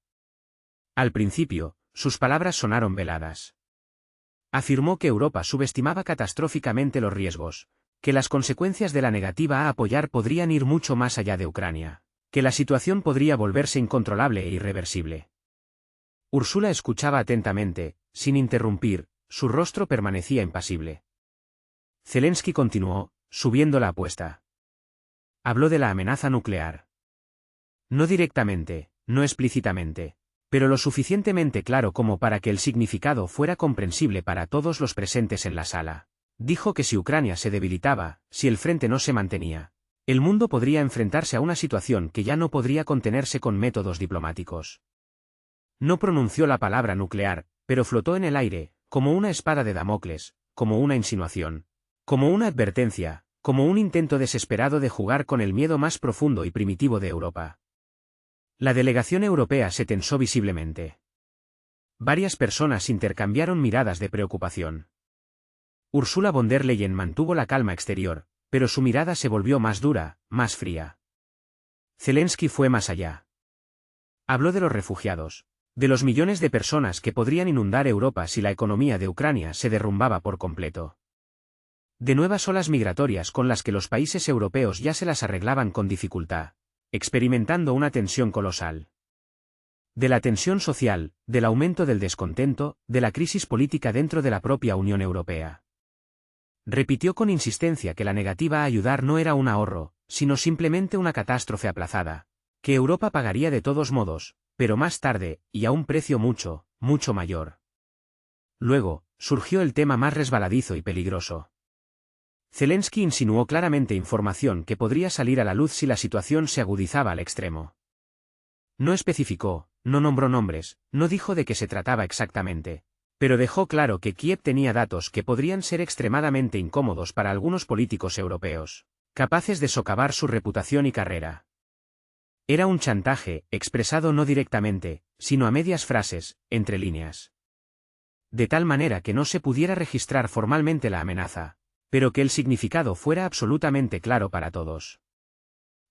Al principio, sus palabras sonaron veladas. Afirmó que Europa subestimaba catastróficamente los riesgos, que las consecuencias de la negativa a apoyar podrían ir mucho más allá de Ucrania, que la situación podría volverse incontrolable e irreversible. Ursula escuchaba atentamente, sin interrumpir, su rostro permanecía impasible. Zelensky continuó, subiendo la apuesta. Habló de la amenaza nuclear. No directamente, no explícitamente, pero lo suficientemente claro como para que el significado fuera comprensible para todos los presentes en la sala. Dijo que si Ucrania se debilitaba, si el frente no se mantenía, el mundo podría enfrentarse a una situación que ya no podría contenerse con métodos diplomáticos. No pronunció la palabra nuclear, pero flotó en el aire, como una espada de Damocles, como una insinuación, como una advertencia, como un intento desesperado de jugar con el miedo más profundo y primitivo de Europa. La delegación europea se tensó visiblemente. Varias personas intercambiaron miradas de preocupación. Ursula von der Leyen mantuvo la calma exterior, pero su mirada se volvió más dura, más fría. Zelensky fue más allá. Habló de los refugiados, de los millones de personas que podrían inundar Europa si la economía de Ucrania se derrumbaba por completo. De nuevas olas migratorias con las que los países europeos ya se las arreglaban con dificultad, experimentando una tensión colosal. De la tensión social, del aumento del descontento, de la crisis política dentro de la propia Unión Europea. Repitió con insistencia que la negativa a ayudar no era un ahorro, sino simplemente una catástrofe aplazada, que Europa pagaría de todos modos, pero más tarde, y a un precio mucho, mucho mayor. Luego, surgió el tema más resbaladizo y peligroso. Zelensky insinuó claramente información que podría salir a la luz si la situación se agudizaba al extremo. No especificó, no nombró nombres, no dijo de qué se trataba exactamente, Pero dejó claro que Kiev tenía datos que podrían ser extremadamente incómodos para algunos políticos europeos, capaces de socavar su reputación y carrera. Era un chantaje, expresado no directamente, sino a medias frases, entre líneas. De tal manera que no se pudiera registrar formalmente la amenaza, pero que el significado fuera absolutamente claro para todos.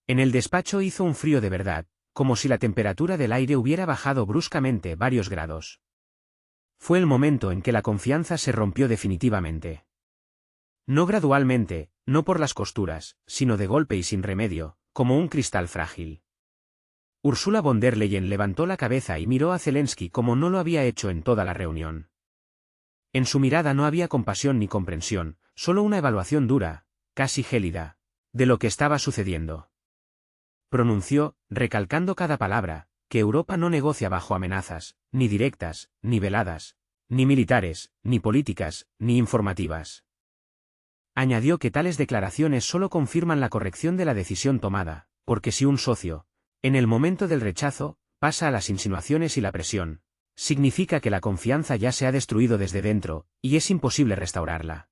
En el despacho hizo un frío de verdad, como si la temperatura del aire hubiera bajado bruscamente varios grados. Fue el momento en que la confianza se rompió definitivamente. No gradualmente, no por las costuras, sino de golpe y sin remedio, como un cristal frágil. Ursula von der Leyen levantó la cabeza y miró a Zelensky como no lo había hecho en toda la reunión. En su mirada no había compasión ni comprensión, solo una evaluación dura, casi gélida, de lo que estaba sucediendo. Pronunció, recalcando cada palabra, que Europa no negocia bajo amenazas, ni directas, ni veladas, ni militares, ni políticas, ni informativas. Añadió que tales declaraciones solo confirman la corrección de la decisión tomada, porque si un socio, en el momento del rechazo, pasa a las insinuaciones y la presión, significa que la confianza ya se ha destruido desde dentro, y es imposible restaurarla.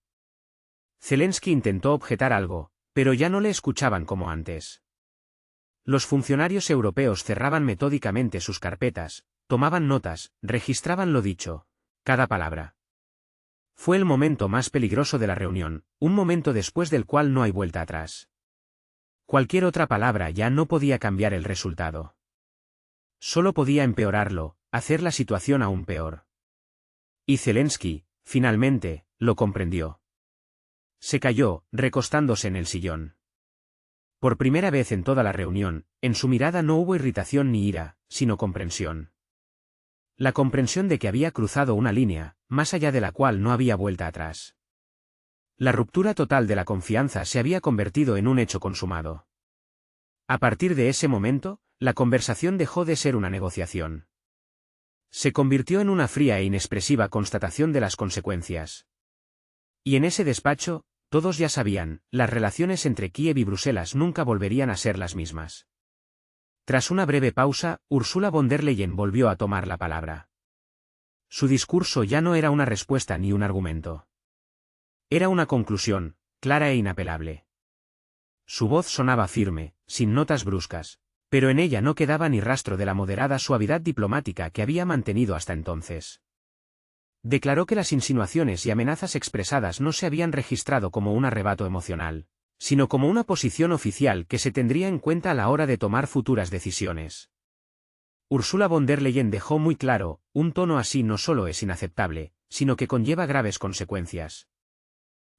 Zelensky intentó objetar algo, pero ya no le escuchaban como antes. Los funcionarios europeos cerraban metódicamente sus carpetas, tomaban notas, registraban lo dicho, cada palabra. Fue el momento más peligroso de la reunión, un momento después del cual no hay vuelta atrás. Cualquier otra palabra ya no podía cambiar el resultado. Solo podía empeorarlo, hacer la situación aún peor. Y Zelensky, finalmente, lo comprendió. Se calló, recostándose en el sillón. Por primera vez en toda la reunión, en su mirada no hubo irritación ni ira, sino comprensión. La comprensión de que había cruzado una línea, más allá de la cual no había vuelta atrás. La ruptura total de la confianza se había convertido en un hecho consumado. A partir de ese momento, la conversación dejó de ser una negociación. Se convirtió en una fría e inexpresiva constatación de las consecuencias. Y en ese despacho, todos ya sabían, las relaciones entre Kiev y Bruselas nunca volverían a ser las mismas. Tras una breve pausa, Ursula von der Leyen volvió a tomar la palabra. Su discurso ya no era una respuesta ni un argumento. Era una conclusión, clara e inapelable. Su voz sonaba firme, sin notas bruscas, pero en ella no quedaba ni rastro de la moderada suavidad diplomática que había mantenido hasta entonces. Declaró que las insinuaciones y amenazas expresadas no se habían registrado como un arrebato emocional, sino como una posición oficial que se tendría en cuenta a la hora de tomar futuras decisiones. Ursula von der Leyen dejó muy claro, un tono así no solo es inaceptable, sino que conlleva graves consecuencias.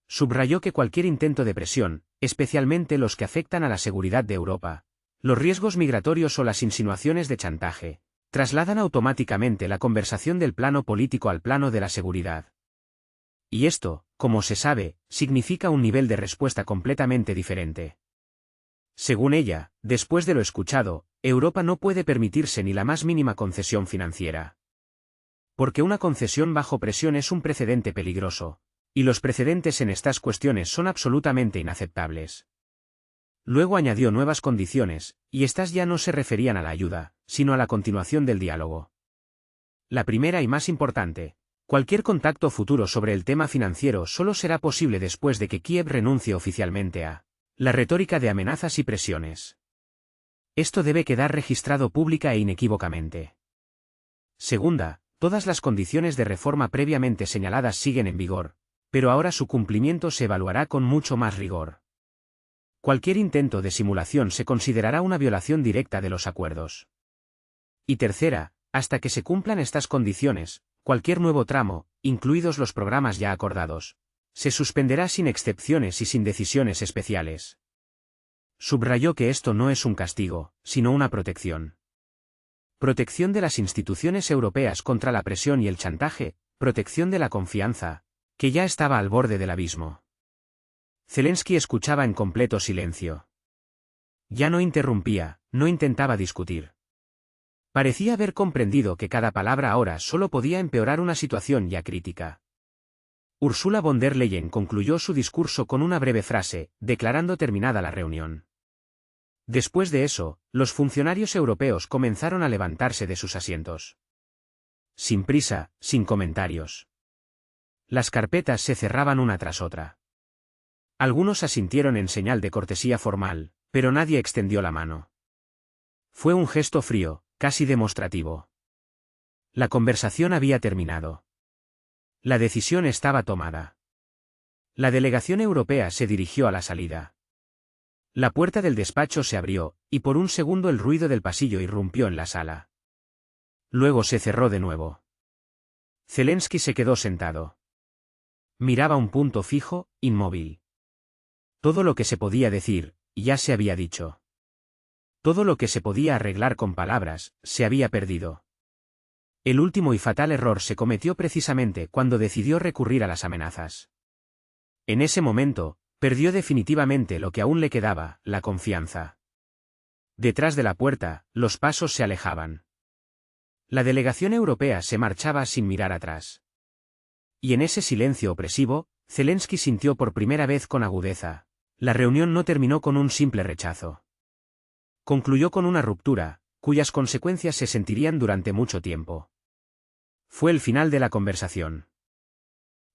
Subrayó que cualquier intento de presión, especialmente los que afectan a la seguridad de Europa, los riesgos migratorios o las insinuaciones de chantaje, trasladan automáticamente la conversación del plano político al plano de la seguridad. Y esto, como se sabe, significa un nivel de respuesta completamente diferente. Según ella, después de lo escuchado, Europa no puede permitirse ni la más mínima concesión financiera. Porque una concesión bajo presión es un precedente peligroso, y los precedentes en estas cuestiones son absolutamente inaceptables. Luego añadió nuevas condiciones, y estas ya no se referían a la ayuda, sino a la continuación del diálogo. La primera y más importante, cualquier contacto futuro sobre el tema financiero solo será posible después de que Kiev renuncie oficialmente a la retórica de amenazas y presiones. Esto debe quedar registrado pública e inequívocamente. Segunda, todas las condiciones de reforma previamente señaladas siguen en vigor, pero ahora su cumplimiento se evaluará con mucho más rigor. Cualquier intento de simulación se considerará una violación directa de los acuerdos. Y tercera, hasta que se cumplan estas condiciones, cualquier nuevo tramo, incluidos los programas ya acordados, se suspenderá sin excepciones y sin decisiones especiales. Subrayó que esto no es un castigo, sino una protección. Protección de las instituciones europeas contra la presión y el chantaje, protección de la confianza, que ya estaba al borde del abismo. Zelensky escuchaba en completo silencio. Ya no interrumpía, no intentaba discutir. Parecía haber comprendido que cada palabra ahora solo podía empeorar una situación ya crítica. Ursula von der Leyen concluyó su discurso con una breve frase, declarando terminada la reunión. Después de eso, los funcionarios europeos comenzaron a levantarse de sus asientos. Sin prisa, sin comentarios. Las carpetas se cerraban una tras otra. Algunos asintieron en señal de cortesía formal, pero nadie extendió la mano. Fue un gesto frío, casi demostrativo. La conversación había terminado. La decisión estaba tomada. La delegación europea se dirigió a la salida. La puerta del despacho se abrió, y por un segundo el ruido del pasillo irrumpió en la sala. Luego se cerró de nuevo. Zelensky se quedó sentado. Miraba un punto fijo, inmóvil. Todo lo que se podía decir, ya se había dicho. Todo lo que se podía arreglar con palabras, se había perdido. El último y fatal error se cometió precisamente cuando decidió recurrir a las amenazas. En ese momento, perdió definitivamente lo que aún le quedaba, la confianza. Detrás de la puerta, los pasos se alejaban. La delegación europea se marchaba sin mirar atrás. Y en ese silencio opresivo, Zelensky sintió por primera vez con agudeza. La reunión no terminó con un simple rechazo. Concluyó con una ruptura, cuyas consecuencias se sentirían durante mucho tiempo. Fue el final de la conversación.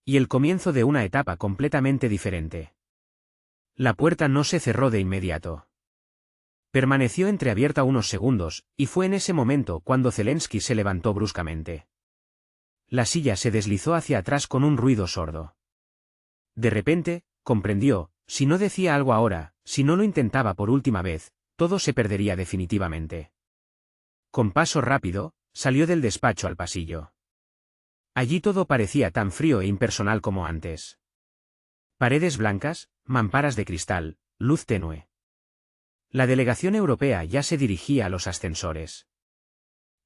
Y el comienzo de una etapa completamente diferente. La puerta no se cerró de inmediato. Permaneció entreabierta unos segundos, y fue en ese momento cuando Zelensky se levantó bruscamente. La silla se deslizó hacia atrás con un ruido sordo. De repente, comprendió, si no decía algo ahora, si no lo intentaba por última vez, todo se perdería definitivamente. Con paso rápido, salió del despacho al pasillo. Allí todo parecía tan frío e impersonal como antes. Paredes blancas, mamparas de cristal, luz tenue. La delegación europea ya se dirigía a los ascensores.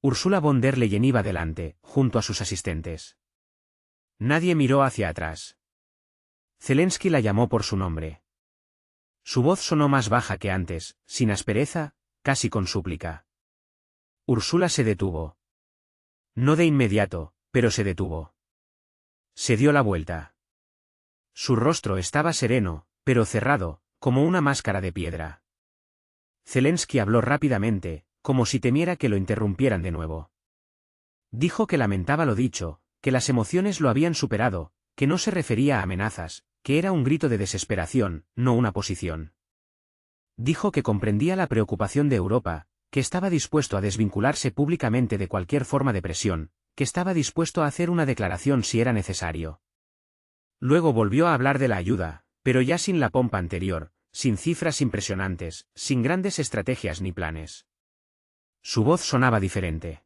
Ursula von der Leyen iba delante, junto a sus asistentes. Nadie miró hacia atrás. Zelensky la llamó por su nombre. Su voz sonó más baja que antes, sin aspereza, casi con súplica. Ursula se detuvo. No de inmediato, pero se detuvo. Se dio la vuelta. Su rostro estaba sereno, pero cerrado, como una máscara de piedra. Zelensky habló rápidamente, como si temiera que lo interrumpieran de nuevo. Dijo que lamentaba lo dicho, que las emociones lo habían superado, que no se refería a amenazas, que era un grito de desesperación, no una posición. Dijo que comprendía la preocupación de Europa, que estaba dispuesto a desvincularse públicamente de cualquier forma de presión, que estaba dispuesto a hacer una declaración si era necesario. Luego volvió a hablar de la ayuda, pero ya sin la pompa anterior, sin cifras impresionantes, sin grandes estrategias ni planes. Su voz sonaba diferente.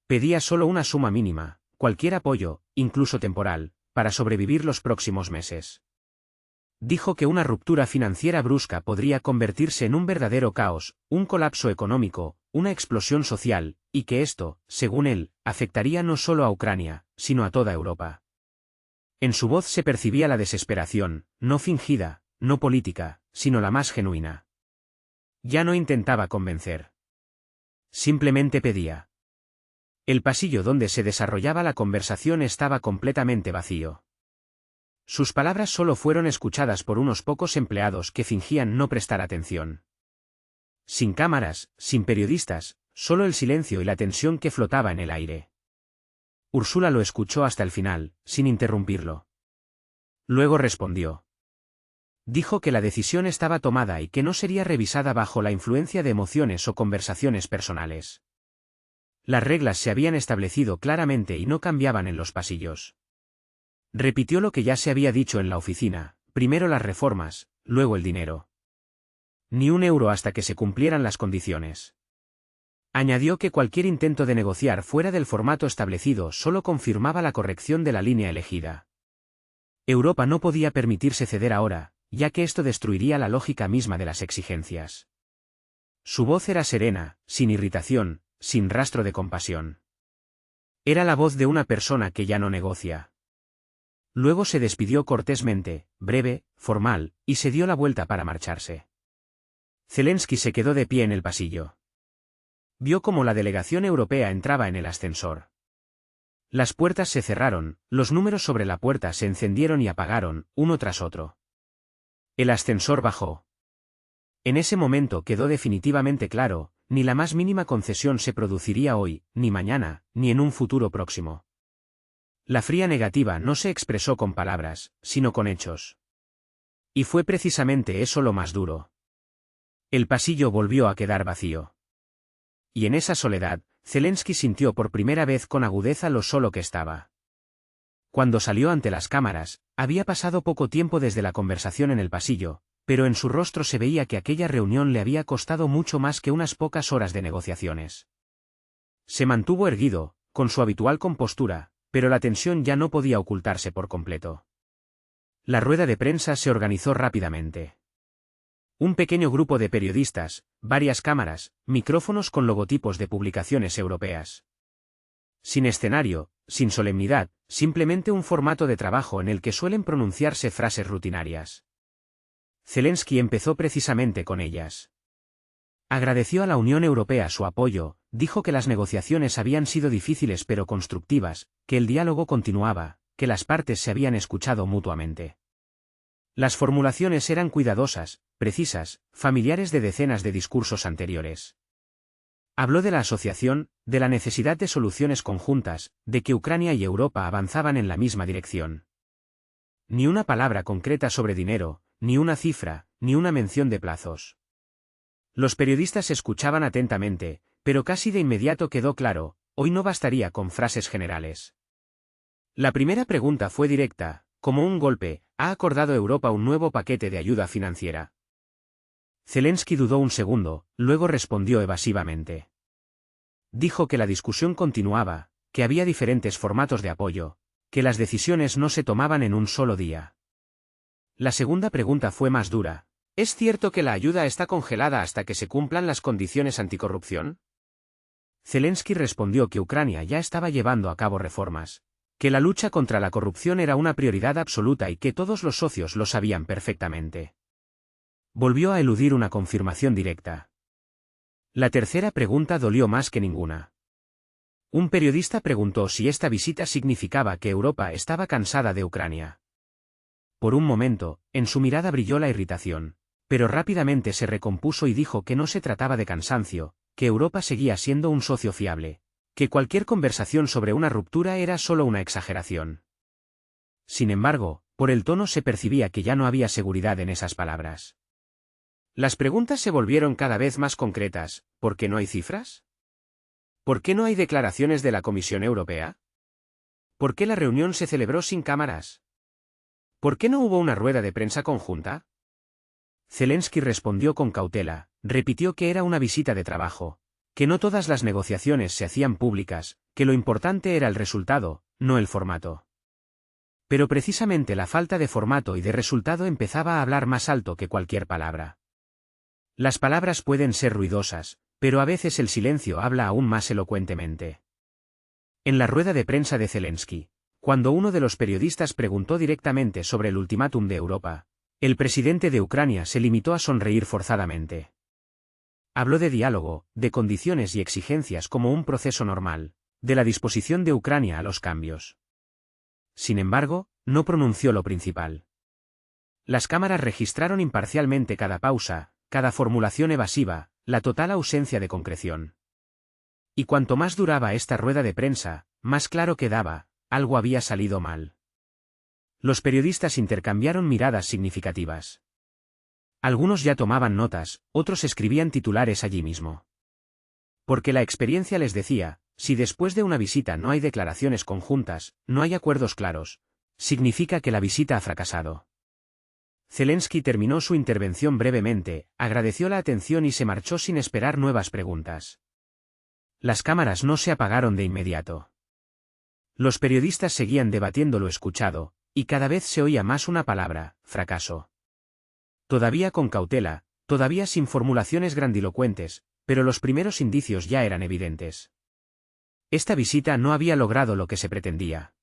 Pedía solo una suma mínima, cualquier apoyo, incluso temporal, para sobrevivir los próximos meses. Dijo que una ruptura financiera brusca podría convertirse en un verdadero caos, un colapso económico, una explosión social, y que esto, según él, afectaría no solo a Ucrania, sino a toda Europa. En su voz se percibía la desesperación, no fingida, no política, sino la más genuina. Ya no intentaba convencer. Simplemente pedía. El pasillo donde se desarrollaba la conversación estaba completamente vacío. Sus palabras solo fueron escuchadas por unos pocos empleados que fingían no prestar atención. Sin cámaras, sin periodistas, solo el silencio y la tensión que flotaba en el aire. Ursula lo escuchó hasta el final, sin interrumpirlo. Luego respondió. Dijo que la decisión estaba tomada y que no sería revisada bajo la influencia de emociones o conversaciones personales. Las reglas se habían establecido claramente y no cambiaban en los pasillos. Repitió lo que ya se había dicho en la oficina, primero las reformas, luego el dinero. Ni un euro hasta que se cumplieran las condiciones. Añadió que cualquier intento de negociar fuera del formato establecido solo confirmaba la corrección de la línea elegida. Europa no podía permitirse ceder ahora, ya que esto destruiría la lógica misma de las exigencias. Su voz era serena, sin irritación, sin rastro de compasión. Era la voz de una persona que ya no negocia. Luego se despidió cortésmente, breve, formal, y se dio la vuelta para marcharse. Zelensky se quedó de pie en el pasillo. Vio cómo la delegación europea entraba en el ascensor. Las puertas se cerraron, los números sobre la puerta se encendieron y apagaron, uno tras otro. El ascensor bajó. En ese momento quedó definitivamente claro, ni la más mínima concesión se produciría hoy, ni mañana, ni en un futuro próximo. La fría negativa no se expresó con palabras, sino con hechos. Y fue precisamente eso lo más duro. El pasillo volvió a quedar vacío. Y en esa soledad, Zelensky sintió por primera vez con agudeza lo solo que estaba. Cuando salió ante las cámaras, había pasado poco tiempo desde la conversación en el pasillo, pero en su rostro se veía que aquella reunión le había costado mucho más que unas pocas horas de negociaciones. Se mantuvo erguido, con su habitual compostura, pero la tensión ya no podía ocultarse por completo. La rueda de prensa se organizó rápidamente. Un pequeño grupo de periodistas, varias cámaras, micrófonos con logotipos de publicaciones europeas. Sin escenario, sin solemnidad, simplemente un formato de trabajo en el que suelen pronunciarse frases rutinarias. Zelensky empezó precisamente con ellas. Agradeció a la Unión Europea su apoyo, dijo que las negociaciones habían sido difíciles pero constructivas, que el diálogo continuaba, que las partes se habían escuchado mutuamente. Las formulaciones eran cuidadosas, precisas, familiares de decenas de discursos anteriores. Habló de la asociación, de la necesidad de soluciones conjuntas, de que Ucrania y Europa avanzaban en la misma dirección. Ni una palabra concreta sobre dinero, ni una cifra, ni una mención de plazos. Los periodistas escuchaban atentamente, pero casi de inmediato quedó claro, hoy no bastaría con frases generales. La primera pregunta fue directa, como un golpe, ¿ha acordado Europa un nuevo paquete de ayuda financiera? Zelensky dudó un segundo, luego respondió evasivamente. Dijo que la discusión continuaba, que había diferentes formatos de apoyo, que las decisiones no se tomaban en un solo día. La segunda pregunta fue más dura. ¿Es cierto que la ayuda está congelada hasta que se cumplan las condiciones anticorrupción? Zelensky respondió que Ucrania ya estaba llevando a cabo reformas, que la lucha contra la corrupción era una prioridad absoluta y que todos los socios lo sabían perfectamente. Volvió a eludir una confirmación directa. La tercera pregunta dolió más que ninguna. Un periodista preguntó si esta visita significaba que Europa estaba cansada de Ucrania. Por un momento, en su mirada brilló la irritación, pero rápidamente se recompuso y dijo que no se trataba de cansancio, que Europa seguía siendo un socio fiable, que cualquier conversación sobre una ruptura era solo una exageración. Sin embargo, por el tono se percibía que ya no había seguridad en esas palabras. Las preguntas se volvieron cada vez más concretas. ¿Por qué no hay cifras? ¿Por qué no hay declaraciones de la Comisión Europea? ¿Por qué la reunión se celebró sin cámaras? ¿Por qué no hubo una rueda de prensa conjunta? Zelensky respondió con cautela, repitió que era una visita de trabajo, que no todas las negociaciones se hacían públicas, que lo importante era el resultado, no el formato. Pero precisamente la falta de formato y de resultado empezaba a hablar más alto que cualquier palabra. Las palabras pueden ser ruidosas, pero a veces el silencio habla aún más elocuentemente. En la rueda de prensa de Zelensky, cuando uno de los periodistas preguntó directamente sobre el ultimátum de Europa, el presidente de Ucrania se limitó a sonreír forzadamente. Habló de diálogo, de condiciones y exigencias como un proceso normal, de la disposición de Ucrania a los cambios. Sin embargo, no pronunció lo principal. Las cámaras registraron imparcialmente cada pausa, cada formulación evasiva, la total ausencia de concreción. Y cuanto más duraba esta rueda de prensa, más claro quedaba, algo había salido mal. Los periodistas intercambiaron miradas significativas. Algunos ya tomaban notas, otros escribían titulares allí mismo. Porque la experiencia les decía, si después de una visita no hay declaraciones conjuntas, no hay acuerdos claros, significa que la visita ha fracasado. Zelensky terminó su intervención brevemente, agradeció la atención y se marchó sin esperar nuevas preguntas. Las cámaras no se apagaron de inmediato. Los periodistas seguían debatiendo lo escuchado, y cada vez se oía más una palabra, fracaso. Todavía con cautela, todavía sin formulaciones grandilocuentes, pero los primeros indicios ya eran evidentes. Esta visita no había logrado lo que se pretendía.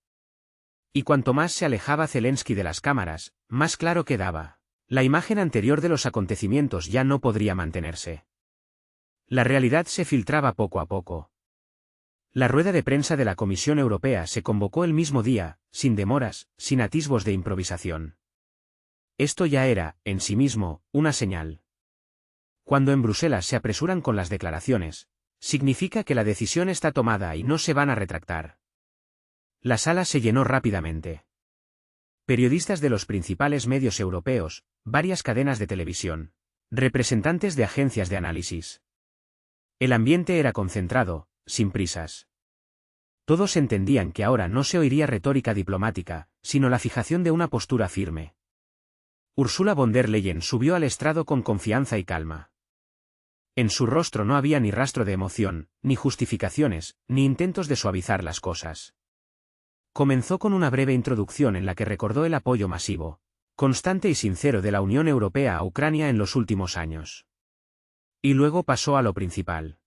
Y cuanto más se alejaba Zelensky de las cámaras, más claro quedaba. La imagen anterior de los acontecimientos ya no podría mantenerse. La realidad se filtraba poco a poco. La rueda de prensa de la Comisión Europea se convocó el mismo día, sin demoras, sin atisbos de improvisación. Esto ya era, en sí mismo, una señal. Cuando en Bruselas se apresuran con las declaraciones, significa que la decisión está tomada y no se van a retractar. La sala se llenó rápidamente. Periodistas de los principales medios europeos, varias cadenas de televisión, representantes de agencias de análisis. El ambiente era concentrado, sin prisas. Todos entendían que ahora no se oiría retórica diplomática, sino la fijación de una postura firme. Ursula von der Leyen subió al estrado con confianza y calma. En su rostro no había ni rastro de emoción, ni justificaciones, ni intentos de suavizar las cosas. Comenzó con una breve introducción en la que recordó el apoyo masivo, constante y sincero de la Unión Europea a Ucrania en los últimos años. Y luego pasó a lo principal.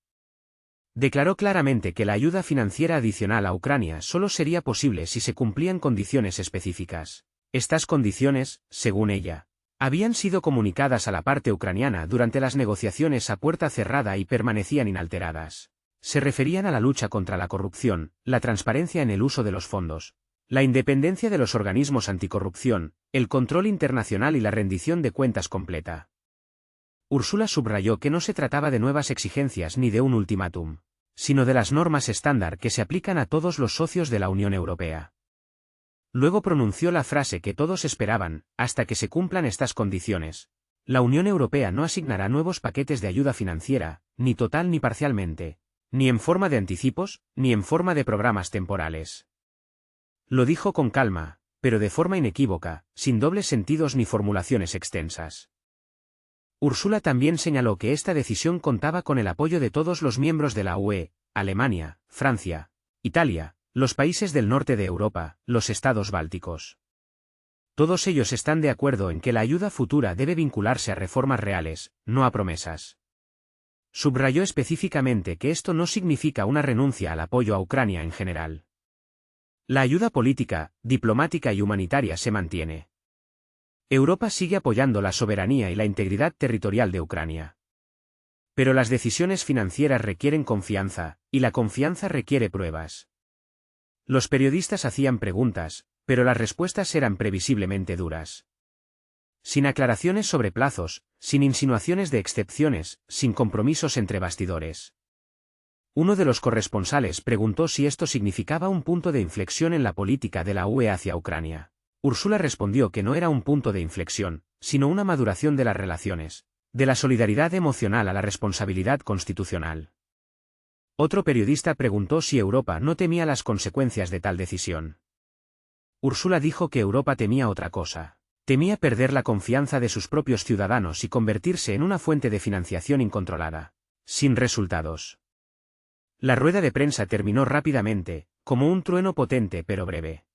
Declaró claramente que la ayuda financiera adicional a Ucrania solo sería posible si se cumplían condiciones específicas. Estas condiciones, según ella, habían sido comunicadas a la parte ucraniana durante las negociaciones a puerta cerrada y permanecían inalteradas. Se referían a la lucha contra la corrupción, la transparencia en el uso de los fondos, la independencia de los organismos anticorrupción, el control internacional y la rendición de cuentas completa. Ursula subrayó que no se trataba de nuevas exigencias ni de un ultimátum, sino de las normas estándar que se aplican a todos los socios de la Unión Europea. Luego pronunció la frase que todos esperaban: hasta que se cumplan estas condiciones, la Unión Europea no asignará nuevos paquetes de ayuda financiera, ni total ni parcialmente, ni en forma de anticipos, ni en forma de programas temporales. Lo dijo con calma, pero de forma inequívoca, sin dobles sentidos ni formulaciones extensas. Ursula también señaló que esta decisión contaba con el apoyo de todos los miembros de la UE, Alemania, Francia, Italia, los países del norte de Europa, los estados bálticos. Todos ellos están de acuerdo en que la ayuda futura debe vincularse a reformas reales, no a promesas. Subrayó específicamente que esto no significa una renuncia al apoyo a Ucrania en general. La ayuda política, diplomática y humanitaria se mantiene. Europa sigue apoyando la soberanía y la integridad territorial de Ucrania. Pero las decisiones financieras requieren confianza, y la confianza requiere pruebas. Los periodistas hacían preguntas, pero las respuestas eran previsiblemente duras. Sin aclaraciones sobre plazos, sin insinuaciones de excepciones, sin compromisos entre bastidores. Uno de los corresponsales preguntó si esto significaba un punto de inflexión en la política de la UE hacia Ucrania. Ursula respondió que no era un punto de inflexión, sino una maduración de las relaciones, de la solidaridad emocional a la responsabilidad constitucional. Otro periodista preguntó si Europa no temía las consecuencias de tal decisión. Ursula dijo que Europa temía otra cosa. Temía perder la confianza de sus propios ciudadanos y convertirse en una fuente de financiación incontrolada, sin resultados. La rueda de prensa terminó rápidamente, como un trueno potente pero breve.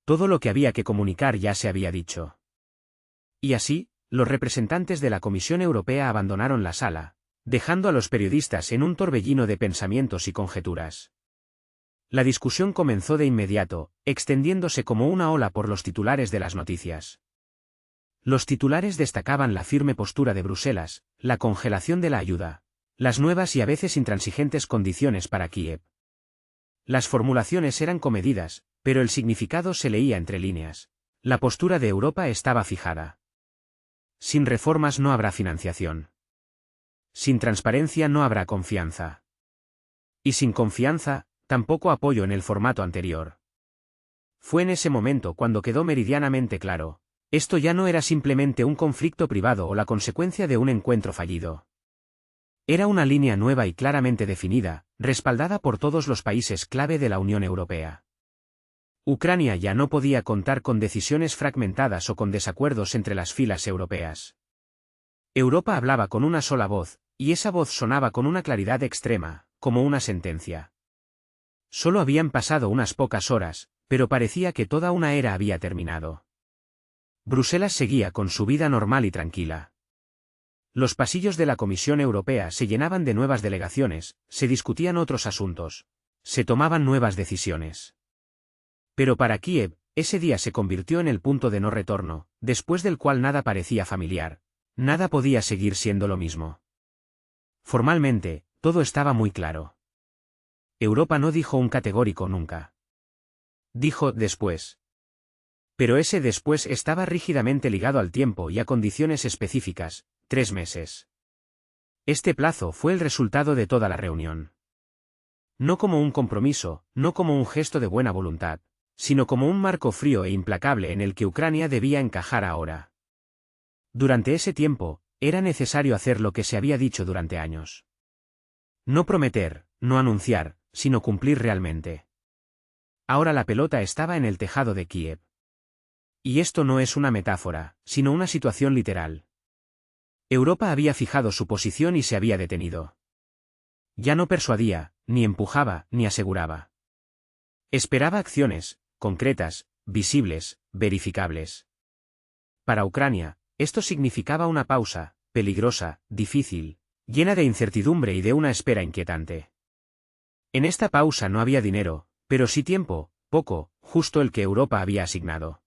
Todo lo que había que comunicar ya se había dicho. Y así, los representantes de la Comisión Europea abandonaron la sala, dejando a los periodistas en un torbellino de pensamientos y conjeturas. La discusión comenzó de inmediato, extendiéndose como una ola por los titulares de las noticias. Los titulares destacaban la firme postura de Bruselas, la congelación de la ayuda, las nuevas y a veces intransigentes condiciones para Kiev. Las formulaciones eran comedidas, pero el significado se leía entre líneas. La postura de Europa estaba fijada. Sin reformas no habrá financiación. Sin transparencia no habrá confianza. Y sin confianza, tampoco apoyo en el formato anterior. Fue en ese momento cuando quedó meridianamente claro: esto ya no era simplemente un conflicto privado o la consecuencia de un encuentro fallido. Era una línea nueva y claramente definida, respaldada por todos los países clave de la Unión Europea. Ucrania ya no podía contar con decisiones fragmentadas o con desacuerdos entre las filas europeas. Europa hablaba con una sola voz, y esa voz sonaba con una claridad extrema, como una sentencia. Solo habían pasado unas pocas horas, pero parecía que toda una era había terminado. Bruselas seguía con su vida normal y tranquila. Los pasillos de la Comisión Europea se llenaban de nuevas delegaciones, se discutían otros asuntos, se tomaban nuevas decisiones. Pero para Kiev, ese día se convirtió en el punto de no retorno, después del cual nada parecía familiar, nada podía seguir siendo lo mismo. Formalmente, todo estaba muy claro. Europa no dijo un categórico nunca. Dijo después. Pero ese después estaba rígidamente ligado al tiempo y a condiciones específicas: 3 meses. Este plazo fue el resultado de toda la reunión. No como un compromiso, no como un gesto de buena voluntad, sino como un marco frío e implacable en el que Ucrania debía encajar ahora. Durante ese tiempo, era necesario hacer lo que se había dicho durante años. No prometer, no anunciar, sino cumplir realmente. Ahora la pelota estaba en el tejado de Kiev. Y esto no es una metáfora, sino una situación literal. Europa había fijado su posición y se había detenido. Ya no persuadía, ni empujaba, ni aseguraba. Esperaba acciones, concretas, visibles, verificables. Para Ucrania, esto significaba una pausa, peligrosa, difícil, llena de incertidumbre y de una espera inquietante. En esta pausa no había dinero, pero sí tiempo, poco, justo el que Europa había asignado.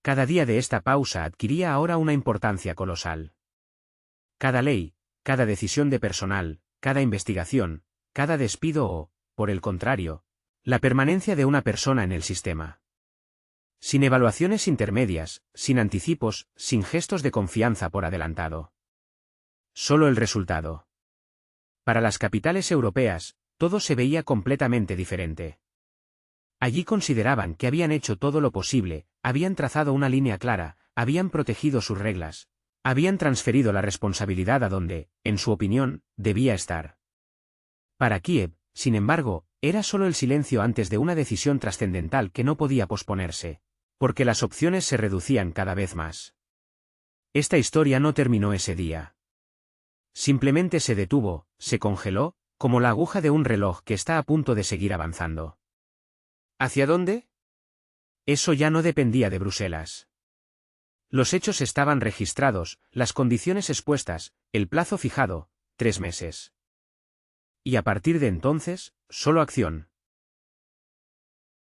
Cada día de esta pausa adquiría ahora una importancia colosal. Cada ley, cada decisión de personal, cada investigación, cada despido o, por el contrario, la permanencia de una persona en el sistema. Sin evaluaciones intermedias, sin anticipos, sin gestos de confianza por adelantado. Solo el resultado. Para las capitales europeas, todo se veía completamente diferente. Allí consideraban que habían hecho todo lo posible, habían trazado una línea clara, habían protegido sus reglas, habían transferido la responsabilidad a donde, en su opinión, debía estar. Para Kiev, sin embargo, era solo el silencio antes de una decisión trascendental que no podía posponerse, porque las opciones se reducían cada vez más. Esta historia no terminó ese día. Simplemente se detuvo, se congeló, como la aguja de un reloj que está a punto de seguir avanzando. ¿Hacia dónde? Eso ya no dependía de Bruselas. Los hechos estaban registrados, las condiciones expuestas, el plazo fijado, 3 meses. Y a partir de entonces, solo acción.